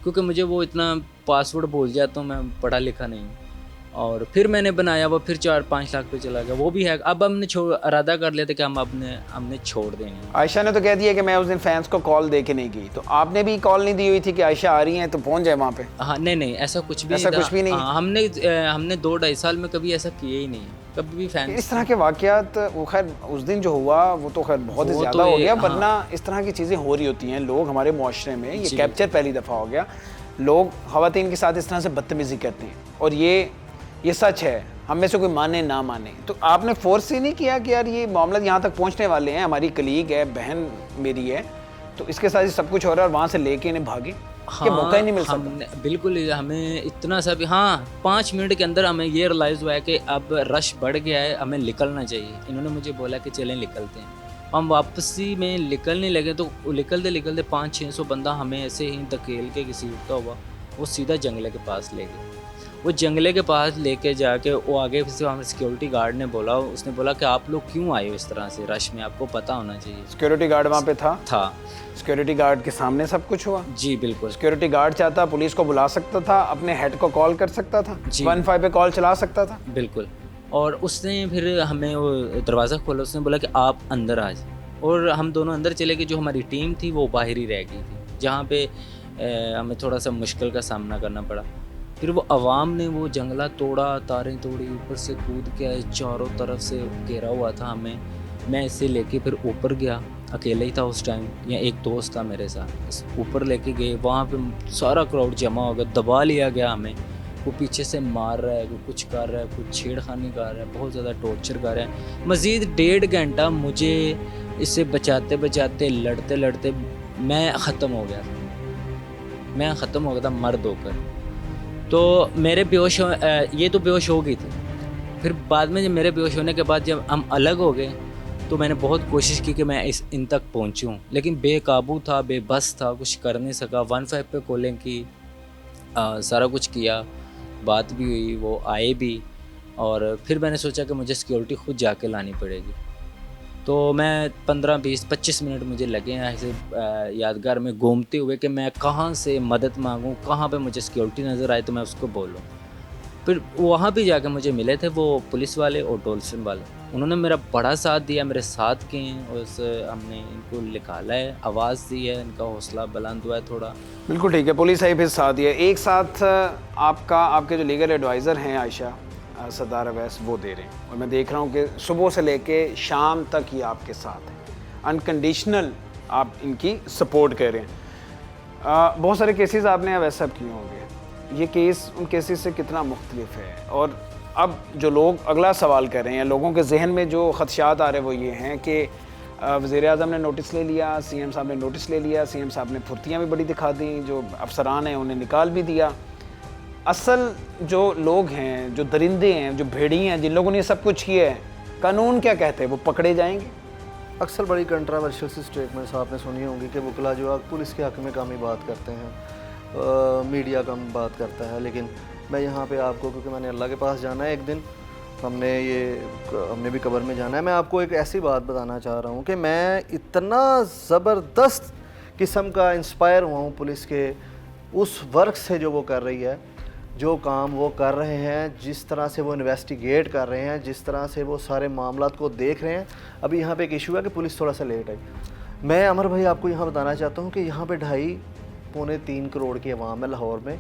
क्योंकि मुझे वो इतना पासवर्ड भूल जाता हूँ, मैं पढ़ा लिखा नहीं। और फिर मैंने बनाया, वो फिर 4-5 लाख पे चला गया, वो भी है। अब हमने इरादा कर लिया था कि हमने छोड़ देंगे। आयशा ने तो कह दिया कि मैं उस दिन फैंस को कॉल दे के नहीं गई, तो आपने भी कॉल नहीं दी हुई थी कि आयशा आ रही हैं तो पहुंच जाए वहाँ पे? हाँ, नहीं, ऐसा कुछ भी ऐसा नहीं था। कुछ भी नहीं? हाँ, हमने 2-2.5 साल में कभी ऐसा किया ही नहीं, कभी भी फैंस। इस तरह के वाकयात, वो खैर उस दिन जो हुआ वो तो खैर बहुत ही वो ज़्यादा तो हो गया, हाँ। वरना इस तरह की चीज़ें हो रही होती हैं। लोग हमारे मुआशरे में, ये कैप्चर पहली दफ़ा हो गया, लोग ख़वातीन के साथ इस तरह से बदतमीज़ी करते हैं और ये सच है, हम में से कोई माने ना माने। तो आपने फोर्स ही नहीं किया कि यार ये मामला यहाँ तक पहुँचने वाले हैं, हमारी कलीग है, बहन मेरी है, तो इसके साथ ही सब कुछ हो रहा है और वहाँ से लेके इन्हें भागे? हाँ, मौका ही नहीं मिल सकता? बिल्कुल, हमें इतना सा भी, हाँ, 5 मिनट के अंदर हमें ये रियलाइज़ हुआ है कि अब रश बढ़ गया है, हमें निकलना चाहिए। इन्होंने मुझे बोला कि चलें निकलते हैं। हम वापसी में निकलने लगे तो निकलते 500-600 बंदा हमें ऐसे ही धकेल के घसीटता हुआ वो सीधा जंगले के पास ले गए। वो जंगले के पास लेके जाके वो आगे से हमें सिक्योरिटी गार्ड ने बोला, उसने बोला कि आप लोग क्यों आए हो इस तरह से रश में, आपको पता होना चाहिए। सिक्योरिटी गार्ड वहाँ पे था? सिक्योरिटी गार्ड के सामने सब कुछ हुआ? जी बिल्कुल। सिक्योरिटी गार्ड चाहता पुलिस को बुला सकता था, अपने हेड को कॉल कर सकता था, 15 पे कॉल चला सकता था। बिल्कुल। और उसने फिर हमें वो दरवाज़ा खोला, उसने बोला कि आप अंदर आ जाए, और हम दोनों अंदर चले गए। जो हमारी टीम थी वो बाहर ही रह गई थी, जहाँ पे हमें थोड़ा सा मुश्किल का सामना करना पड़ा। फिर वो अवाम ने वो जंगला तोड़ा, तारें तोड़ी, ऊपर से कूद के आए, चारों तरफ से घेरा हुआ था हमें। मैं इसे लेके फिर ऊपर गया, अकेले ही था उस टाइम, या एक दोस्त था मेरे साथ। ऊपर लेके गए, वहाँ पे सारा क्राउड जमा हो गया, दबा लिया गया हमें। वो पीछे से मार रहा है, कुछ कर रहा है, कुछ छेड़खानी कर रहा है, बहुत ज़्यादा टॉर्चर कर रहा है। मज़ीद 1.5 घंटा मुझे इससे बचाते बचाते, लड़ते लड़ते मैं ख़त्म हो गया था। मैं ख़त्म हो गया था मर्द होकर। तो मेरे बेहोश ये तो बेहोश हो गई थी। फिर बाद में जब मेरे बेहोश होने के बाद जब हम अलग हो गए, तो मैंने बहुत कोशिश की कि मैं इन तक पहुंचूं, लेकिन बेकाबू था, बेबस था, कुछ कर नहीं सका। 15 पे कॉलिंग की, सारा कुछ किया, बात भी हुई, वो आए भी, और फिर मैंने सोचा कि मुझे सिक्योरिटी खुद जाके लानी पड़ेगी। तो मैं 15, 20, 25 मिनट मुझे लगे हैं ऐसे यादगार में घूमते हुए कि मैं कहाँ से मदद मांगूं, कहाँ पे मुझे सिक्योरिटी नज़र आए तो मैं उसको बोलूं। फिर वहाँ पे जाके मुझे मिले थे वो पुलिस वाले और डोल्सन वाले, उन्होंने मेरा बड़ा साथ दिया, मेरे साथ गए, और हमने इनको निकाला है, आवाज़ दी है, इनका हौसला बुलंद हुआ है थोड़ा। बिल्कुल ठीक है, पुलिस आई फिर साथ दिया। एक साथ आपके जो लीगल एडवाइज़र हैं आयशा सरदार अवैस, वो दे रहे हैं, और मैं देख रहा हूँ कि सुबह से लेके शाम तक ही आपके साथ हैं, अनकंडीशनल आप इनकी सपोर्ट कर रहे हैं। बहुत सारे केसेस आपने अवैस साहब किए होंगे, ये केस उन केसेस से कितना मुख्तलिफ है? और अब जो लोग अगला सवाल कर रहे हैं, लोगों के जहन में जो खदशात आ रहे हैं वो ये हैं कि वज़ीर-ए-आज़म ने नोटिस ले लिया, CM साहब ने नोटिस ले लिया, CM साहब ने फुर्तियाँ भी बड़ी दिखा दी, जो अफसरान हैं उन्हें निकाल भी दिया। असल जो लोग हैं, जो दरिंदे हैं, जो भेड़ी हैं, जिन लोगों ने सब कुछ किया है, कानून क्या कहते हैं, वो पकड़े जाएंगे? अक्सर बड़ी कंट्रावर्शियल सी स्टेटमेंट्स आपने सुनी होंगी कि वकला जो पुलिस के हक़ में कम ही बात करते हैं, मीडिया कम बात करता है। लेकिन मैं यहाँ पे आपको, क्योंकि मैंने अल्लाह के पास जाना है एक दिन, हमने भी कब्र में जाना है, मैं आपको एक ऐसी बात बताना चाह रहा हूँ कि मैं इतना ज़बरदस्त किस्म का इंस्पायर हुआ हूँ पुलिस के उस वर्क से जो वो कर रही है, जो काम वो कर रहे हैं, जिस तरह से वो इन्वेस्टिगेट कर रहे हैं, जिस तरह से वो सारे मामलात को देख रहे हैं। अभी यहाँ पे एक इशू है कि पुलिस थोड़ा सा लेट आई। मैं अमर भाई आपको यहाँ बताना चाहता हूँ कि यहाँ पे 2.5-3 करोड़ की आवाम है लाहौर में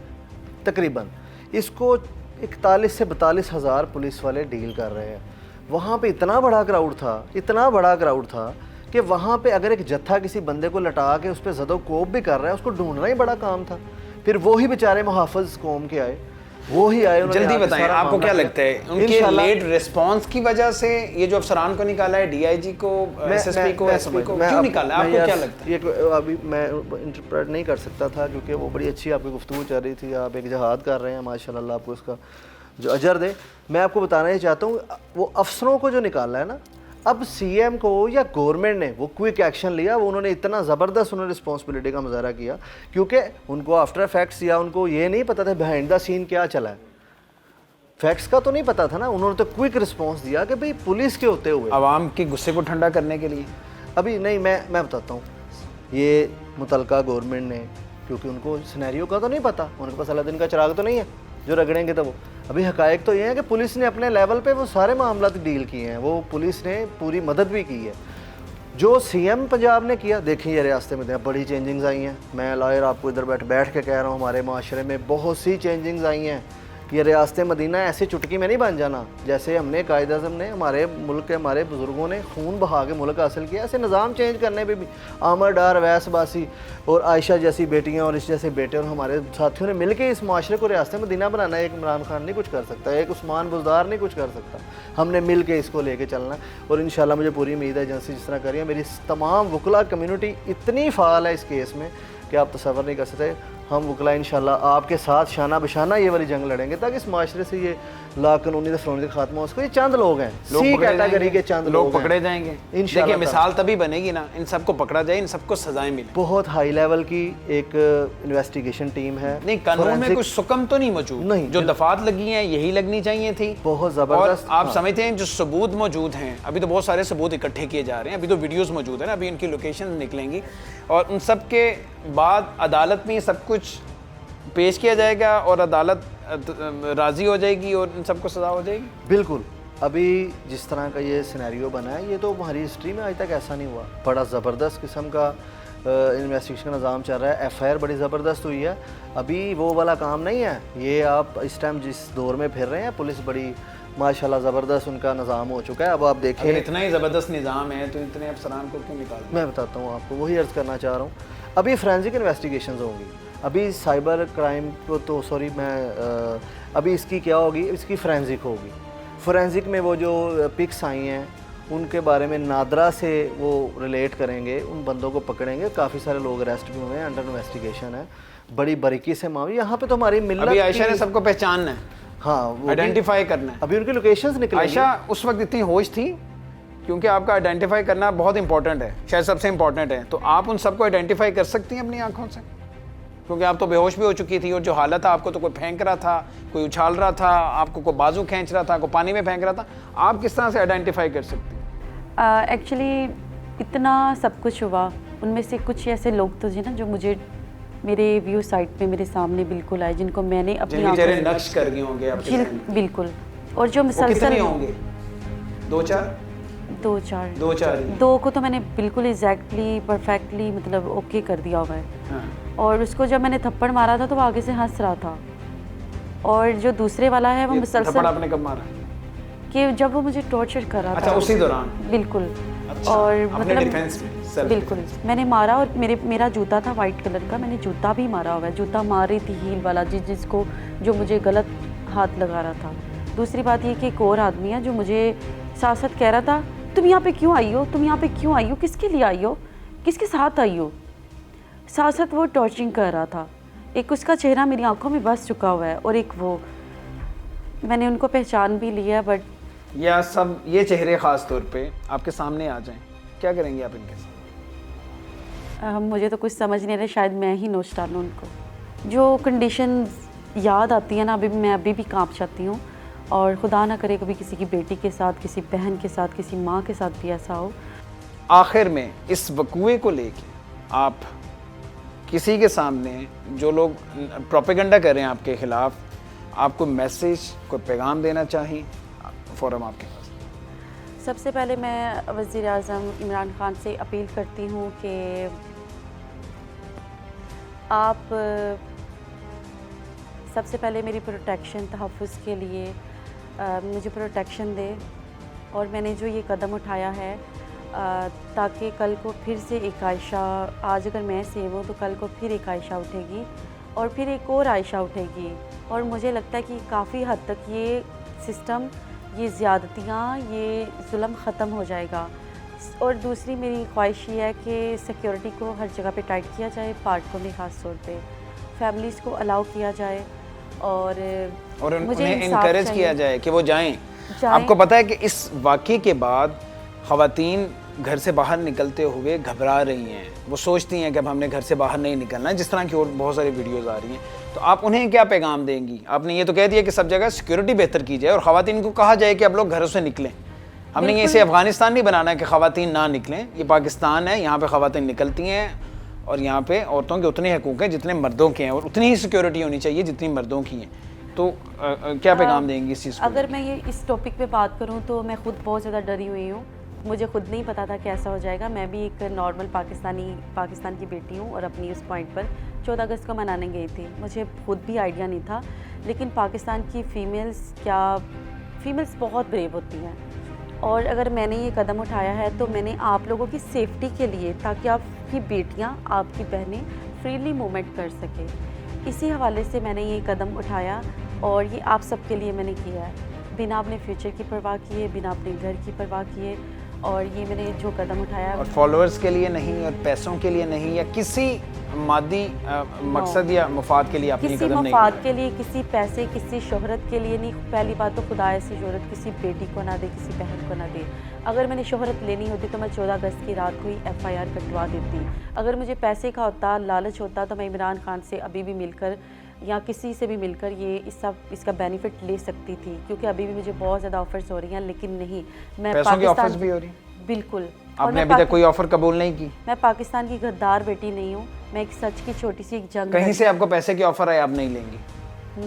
तकरीबन, इसको 41 से 42 हज़ार पुलिस वाले डील कर रहे हैं। वहाँ पे इतना बड़ा क्राउड था कि वहाँ पे अगर एक जत्था किसी बंदे को लटा के उस पर ज़दो कोप भी कर रहा है, उसको ढूंढना ही बड़ा काम था। फिर वो ही बेचारे मुहाफ़िज़ कौम के आए, वो ही आए। जल्दी बताएं, आपको क्या लगता है उनके लेट रिस्पांस की वजह से ये जो अफसरान को निकाला है, DIG को, SSP को, SP को क्यों निकाला, आपको क्या लगता है? ये अभी मैं इंटरप्रेट नहीं कर सकता था, क्योंकि वो बड़ी अच्छी आपकी गुफ्तगू चल रही थी, आप एक जहाद कर रहे हैं, माशाल्लाह आपको उसका जो अजर दे। मैं आपको बताना ही चाहता हूँ, वो अफसरों को जो निकाला है ना, अब CM को या गवर्नमेंट ने वो क्विक एक्शन लिया, वो उन्होंने इतना ज़बरदस्त रिस्पॉन्सिबिलिटी का मुजाहरा किया, क्योंकि उनको आफ्टर इफेक्ट्स या उनको ये नहीं पता था बिहाइंड द सीन क्या चला है, फैक्ट्स का तो नहीं पता था ना। उन्होंने तो क्विक रिस्पॉन्स दिया कि भाई पुलिस के होते हुए आवाम के गुस्से को ठंडा करने के लिए। अभी नहीं, मैं बताता हूँ, ये मुतलका गवर्नमेंट ने, क्योंकि उनको सिनेरियो का तो नहीं पता, उनके पास अलादीन का चिराग तो नहीं है जो रगड़ेंगे तो वो। अभी हकायक तो ये है कि पुलिस ने अपने लेवल पे वो सारे मामला डील किए हैं, वो पुलिस ने पूरी मदद भी की है। जो CM पंजाब ने किया, देखिए ये रियासत में बड़ी चेंजिंग्स आई हैं। मैं लॉयर आपको इधर बैठ के कह रहा हूँ, हमारे माशरे में बहुत सी चेंजिंग्स आई हैं। ये रियासत मदीना ऐसे चुटकी में नहीं बन जाना। जैसे हमने कायद-ए-आज़म ने, हमारे मुल्क के हमारे बुज़ुर्गों ने खून बहा के मुल्क हासिल किया, ऐसे निज़ाम चेंज करने पे भी आमर डार, अवैस बासी और आयशा जैसी बेटियां और इस जैसे बेटे और हमारे साथियों ने मिल के इस माशरे को रियासत मदीना बनाना है। एक इमरान खान नहीं कुछ कर सकता, एक उस्मान बुज़दार नहीं कुछ कर सकता, हमने मिल के इसको लेके चलना। और इंशाल्लाह मुझे पूरी उम्मीद है एजेंसी जिस तरह करिए, मेरी तमाम वकला कम्यूनिटी इतनी फ़ाल है इस केस में कि आप तसव्वुर नहीं कर सकते। हम वकला इंशाल्लाह आपके साथ शाना बशाना ये वाली जंग लड़ेंगे ताकि इस माशरे से ये लाकानूनी दफरौनी का खात्मा हो। उसको ये चंद लोग हैं, सी कैटेगरी के चंद लोग पकड़े जाएंगे। इंशाल्लाह देखिए मिसाल तभी बनेगी ना, इन सबको पकड़ा जाए, इन सबको सजाएं मिले। बहुत हाई लेवल की एक इन्वेस्टिगेशन टीम है। नहीं, कानून में कुछ सुकम तो नहीं मौजूद, नहीं, जो दफात लगी हैं यही लगनी चाहिए थी। बहुत जबरदस्त। और आप समझते हैं जो सबूत मौजूद हैं, अभी तो बहुत सारे सबूत इकट्ठे किए जा रहे हैं, अभी तो वीडियोस मौजूद है ना, अभी उनकी लोकेशन निकलेंगी और उन सब के बाद अदालत में सब कुछ पेश किया जाएगा और अदालत राज़ी हो जाएगी और इन सबको सज़ा हो जाएगी। बिल्कुल। अभी जिस तरह का ये सिनेरियो बना है, ये तो हमारी हिस्ट्री में आज तक ऐसा नहीं हुआ। बड़ा ज़बरदस्त किस्म का इन्वेस्टिगेशन का निज़ाम चल रहा है। एफआईआर बड़ी ज़बरदस्त हुई है। अभी वो वाला काम नहीं है, ये आप इस टाइम जिस दौर में फिर रहे हैं, पुलिस बड़ी माशाल्लाह ज़बरदस्त उनका निज़ाम हो चुका है। अब आप देखें इतना ही ज़बरदस्त निज़ाम है तो इतने अफसरान को क्यों निकाल? मैं बताता हूँ आपको, वही अर्ज़ करना चाह रहा हूँ। अभी फोरेंसिक इन्वेस्टिगेशंस होंगी, अभी साइबर क्राइम को तो सॉरी मैं अभी इसकी क्या होगी, इसकी फोरेंसिक होगी। फोरेंसिक में वो जो पिक्स आई हैं उनके बारे में नादरा से वो रिलेट करेंगे, उन बंदों को पकड़ेंगे। काफ़ी सारे लोग अरेस्ट भी हुए हैं, अंडर इन्वेस्टिगेशन है। बड़ी बारीकी से मामले यहाँ पे तो हमारी मिल्लत अभी आयशा ने सबको पहचानना है, हाँ, आइडेंटिफाई करना है। अभी उनकी लोकेशंस निकलेंगी। आयशा उस वक्त इतनी होश थी क्योंकि आपका आइडेंटिफाई करना बहुत इंपॉर्टेंट है, शायद सबसे इंपॉर्टेंट है। तो आप उन सबको आइडेंटिफाई कर सकती हैं अपनी आंखों से, क्योंकि आप तो बेहोश भी हो चुकी थी और जो हालत था, आपको तो कोई फेंक रहा था, कोई उछाल रहा था, आपको कोई बाजू खींच रहा था, कोई पानी में फेंक रहा था। आप किस तरह से आइडेंटिफाई कर सकती हैं? एक्चुअली इतना सब कुछ हुआ, उनमें से कुछ ऐसे लोग तो थे ना जो मुझे मेरे व्यू साइट पे मेरे सामने बिल्कुल आए, जिनको मैंने अपनी आंखों से नक्श कर गए होंगे आपके जहन में। बिल्कुल। और जो वो मुसलसल कितने होंगे? दो चार दो को तो मैंने बिल्कुल एग्जैक्टली परफेक्टली मतलब ओके कर दिया हुआ है। हाँ। और उसको जब मैंने थप्पड़ मारा था तो वो आगे से हंस रहा था। और जो दूसरे वाला है वो ये मुसलसल थप्पड़ आपने कब मारा? कि जब वो मुझे टॉर्चर कर रहा अच्छा, था उसी दौरान? बिल्कुल। अच्छा, और अपने मतलब डिफेंस में, सेल्फ बिल्कुल मैंने मारा। और मेरा जूता था वाइट कलर का, मैंने जूता भी मारा हुआ है। जूता मार रही थी हील वाला, जिसको जो मुझे गलत हाथ लगा रहा था। दूसरी बात ये कि एक और आदमी है जो मुझे साथ साथ कह रहा था तुम यहाँ पे क्यों आई हो, तुम यहाँ पे क्यों आई हो, किसके लिए आई हो, किसके साथ आई हो। साथ साथ वो टॉर्चरिंग कर रहा था। एक उसका चेहरा मेरी आंखों में बस चुका हुआ है और एक वो, मैंने उनको पहचान भी लिया। बट या सब ये चेहरे ख़ास तौर पे आपके सामने आ जाएं, क्या करेंगे आप इनके साथ? मुझे तो कुछ समझ नहीं आ रहा, शायद मैं ही नोच डालूँ उनको। जो कंडीशन याद आती है ना, मैं अभी भी कांप जाती हूँ। और खुदा ना करे कभी किसी की बेटी के साथ, किसी बहन के साथ, किसी माँ के साथ भी ऐसा हो। आखिर में इस वकूए को लेके आप किसी के सामने, जो लोग प्रोपेगेंडा कर रहे हैं आपके ख़िलाफ़, आपको मैसेज, कोई पैगाम देना चाहिए? फ़ोरम आपके पास। सबसे पहले मैं वज़ीर आज़म इमरान खान से अपील करती हूँ कि आप सबसे पहले मेरी प्रोटेक्शन, तहफ़्फ़ुज़ के लिए मुझे प्रोटेक्शन दें। और मैंने जो ये कदम उठाया है ताकि कल को फिर से एक आयशा, आज अगर मैं सेव हूँ तो कल को फिर एक आयशा उठेगी और फिर एक और आयशा उठेगी। और मुझे लगता है कि काफ़ी हद तक ये सिस्टम, ये ज़्यादतियाँ, ये जुल्म ख़त्म हो जाएगा। और दूसरी मेरी ख्वाहिश ये है कि सिक्योरिटी को हर जगह पे टाइट किया जाए, पार्कों में ख़ास तौर पे फैमिलीज़ को अलाउ किया जाए और मुझे उन्हें इंसाफ इनकरेज चाहिए। किया जाए कि वो जाएं। आपको पता है कि इस वाक़े के बाद ख़वातीन घर से बाहर निकलते हुए घबरा रही हैं, वो सोचती हैं कि अब हमने घर से बाहर नहीं निकलना है, जिस तरह की और बहुत सारी वीडियोज़ आ रही हैं। तो आप उन्हें क्या पैगाम देंगी? आपने ये तो कह दिया कि सब जगह सिक्योरिटी बेहतर की जाए और ख़वातीन को कहा जाए कि अब लोग घरों से निकलें। हमने इसे अफ़गानिस्तान नहीं बनाना है कि ख़वातीन ना निकलें, ये पाकिस्तान है, यहाँ पर ख़वातीन निकलती हैं और यहाँ पे औरतों के उतने हकूक़ हैं जितने मर्दों के हैं और उतनी ही सिक्योरिटी होनी चाहिए जितनी मर्दों की हैं। तो क्या पैगाम देंगी इस चीज़ को? अगर मैं ये इस टॉपिक पे बात करूँ तो मैं खुद बहुत ज़्यादा डरी हुई हूँ। मुझे खुद नहीं पता था कैसा हो जाएगा। मैं भी एक नॉर्मल पाकिस्तान की बेटी हूँ और अपनी उस पॉइंट पर 14 अगस्त को मनाने गई थी। मुझे खुद भी आइडिया नहीं था, लेकिन पाकिस्तान की फ़ीमेल्स बहुत ब्रेव होती हैं। और अगर मैंने ये कदम उठाया है तो मैंने आप लोगों की सेफ्टी के लिए, ताकि आपकी बेटियाँ, आपकी बहनें फ्रीली मूवमेंट कर सकें, इसी हवाले से मैंने ये कदम उठाया। और ये आप सब के लिए मैंने किया है, बिना अपने फ्यूचर की परवाह किए, बिना अपने घर की परवाह किए। और ये मैंने जो कदम उठाया और फॉलोअर्स के लिए नहीं और पैसों के लिए नहीं या किसी मादी मकसद या मुफाद के लिए आपने ये किसी कदम नहीं मफाद उठाया? के लिए, किसी पैसे, किसी शोहरत के लिए नहीं। पहली बात तो खुदा ऐसी शोहरत किसी बेटी को ना दे, किसी बहन को ना दे। अगर मैंने शोहरत लेनी होती तो मैं 14 अगस्त की रात को ही FIR कटवा देती। अगर मुझे पैसे का होता, लालच होता, तो मैं इमरान खान से अभी भी मिलकर या किसी से भी मिलकर ये इसका बेनिफिट ले सकती थी, क्योंकि अभी भी मुझे बहुत ज़्यादा ऑफर्स हो रही हैं। लेकिन नहीं, मैं पैसों की ऑफर्स भी हो रही? बिल्कुल। और आपने मैं अभी तक कोई ऑफर कबूल नहीं की? मैं पाकिस्तान की गद्दार बेटी नहीं हूँ। मैं एक सच की छोटी सी एक जंग कहीं से आपको पैसे की ऑफर आए, आप नहीं लेंगी?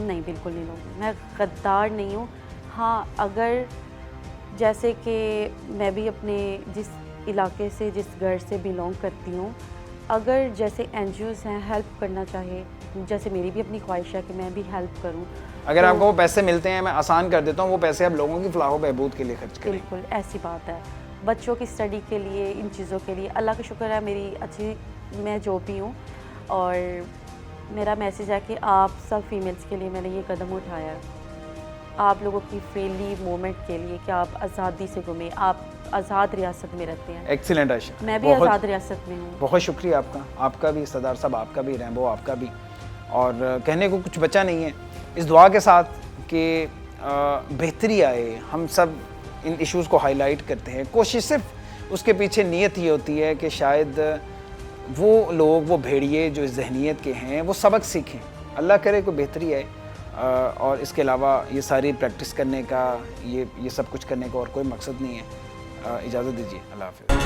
नहीं, बिल्कुल नहीं लूँगी। मैं गद्दार नहीं हूँ। हाँ, अगर जैसे कि मैं भी अपने जिस इलाके से, जिस घर से बिलोंग करती हूँ, अगर जैसे NGOs हैं हेल्प करना चाहे, जैसे मेरी भी अपनी ख्वाहिश है कि मैं भी हेल्प करूँ। अगर तो आपको वो पैसे मिलते हैं, मैं आसान कर देता हूँ, वो पैसे आप लोगों की फलाह व बहबूद के लिए खर्च करें। बिल्कुल ऐसी बात है, बच्चों की स्टडी के लिए, इन चीज़ों के लिए। अल्लाह का शुक्र है मेरी अच्छी, मैं जो भी हूँ। और मेरा मैसेज है कि आप सब फीमेल्स के लिए मैंने ये कदम उठाया है, आप लोगों की फ्रीली मूवमेंट के लिए, कि आप आज़ादी से घूमें। आप आज़ाद रियासत में रहते हैं। एक्सीलेंट आयशा, मैं भी आज़ाद रियासत में हूँ। बहुत शुक्रिया आपका, आपका भी सरदार साहब, आपका भी रैम्बो, आपका भी। और कहने को कुछ बचा नहीं है, इस दुआ के साथ कि बेहतरी आए। हम सब इन इश्यूज़ को हाईलाइट करते हैं, कोशिश सिर्फ उसके पीछे नीयत ये होती है कि शायद वो लोग, वो भेड़िए जो इस जहनीत के हैं, वो सबक सीखें। अल्लाह करे कोई बेहतरी आए। और इसके अलावा ये सारी प्रैक्टिस करने का, ये सब कुछ करने का और कोई मकसद नहीं है। इजाज़त दीजिए, अल्लाह हाफ़िज़।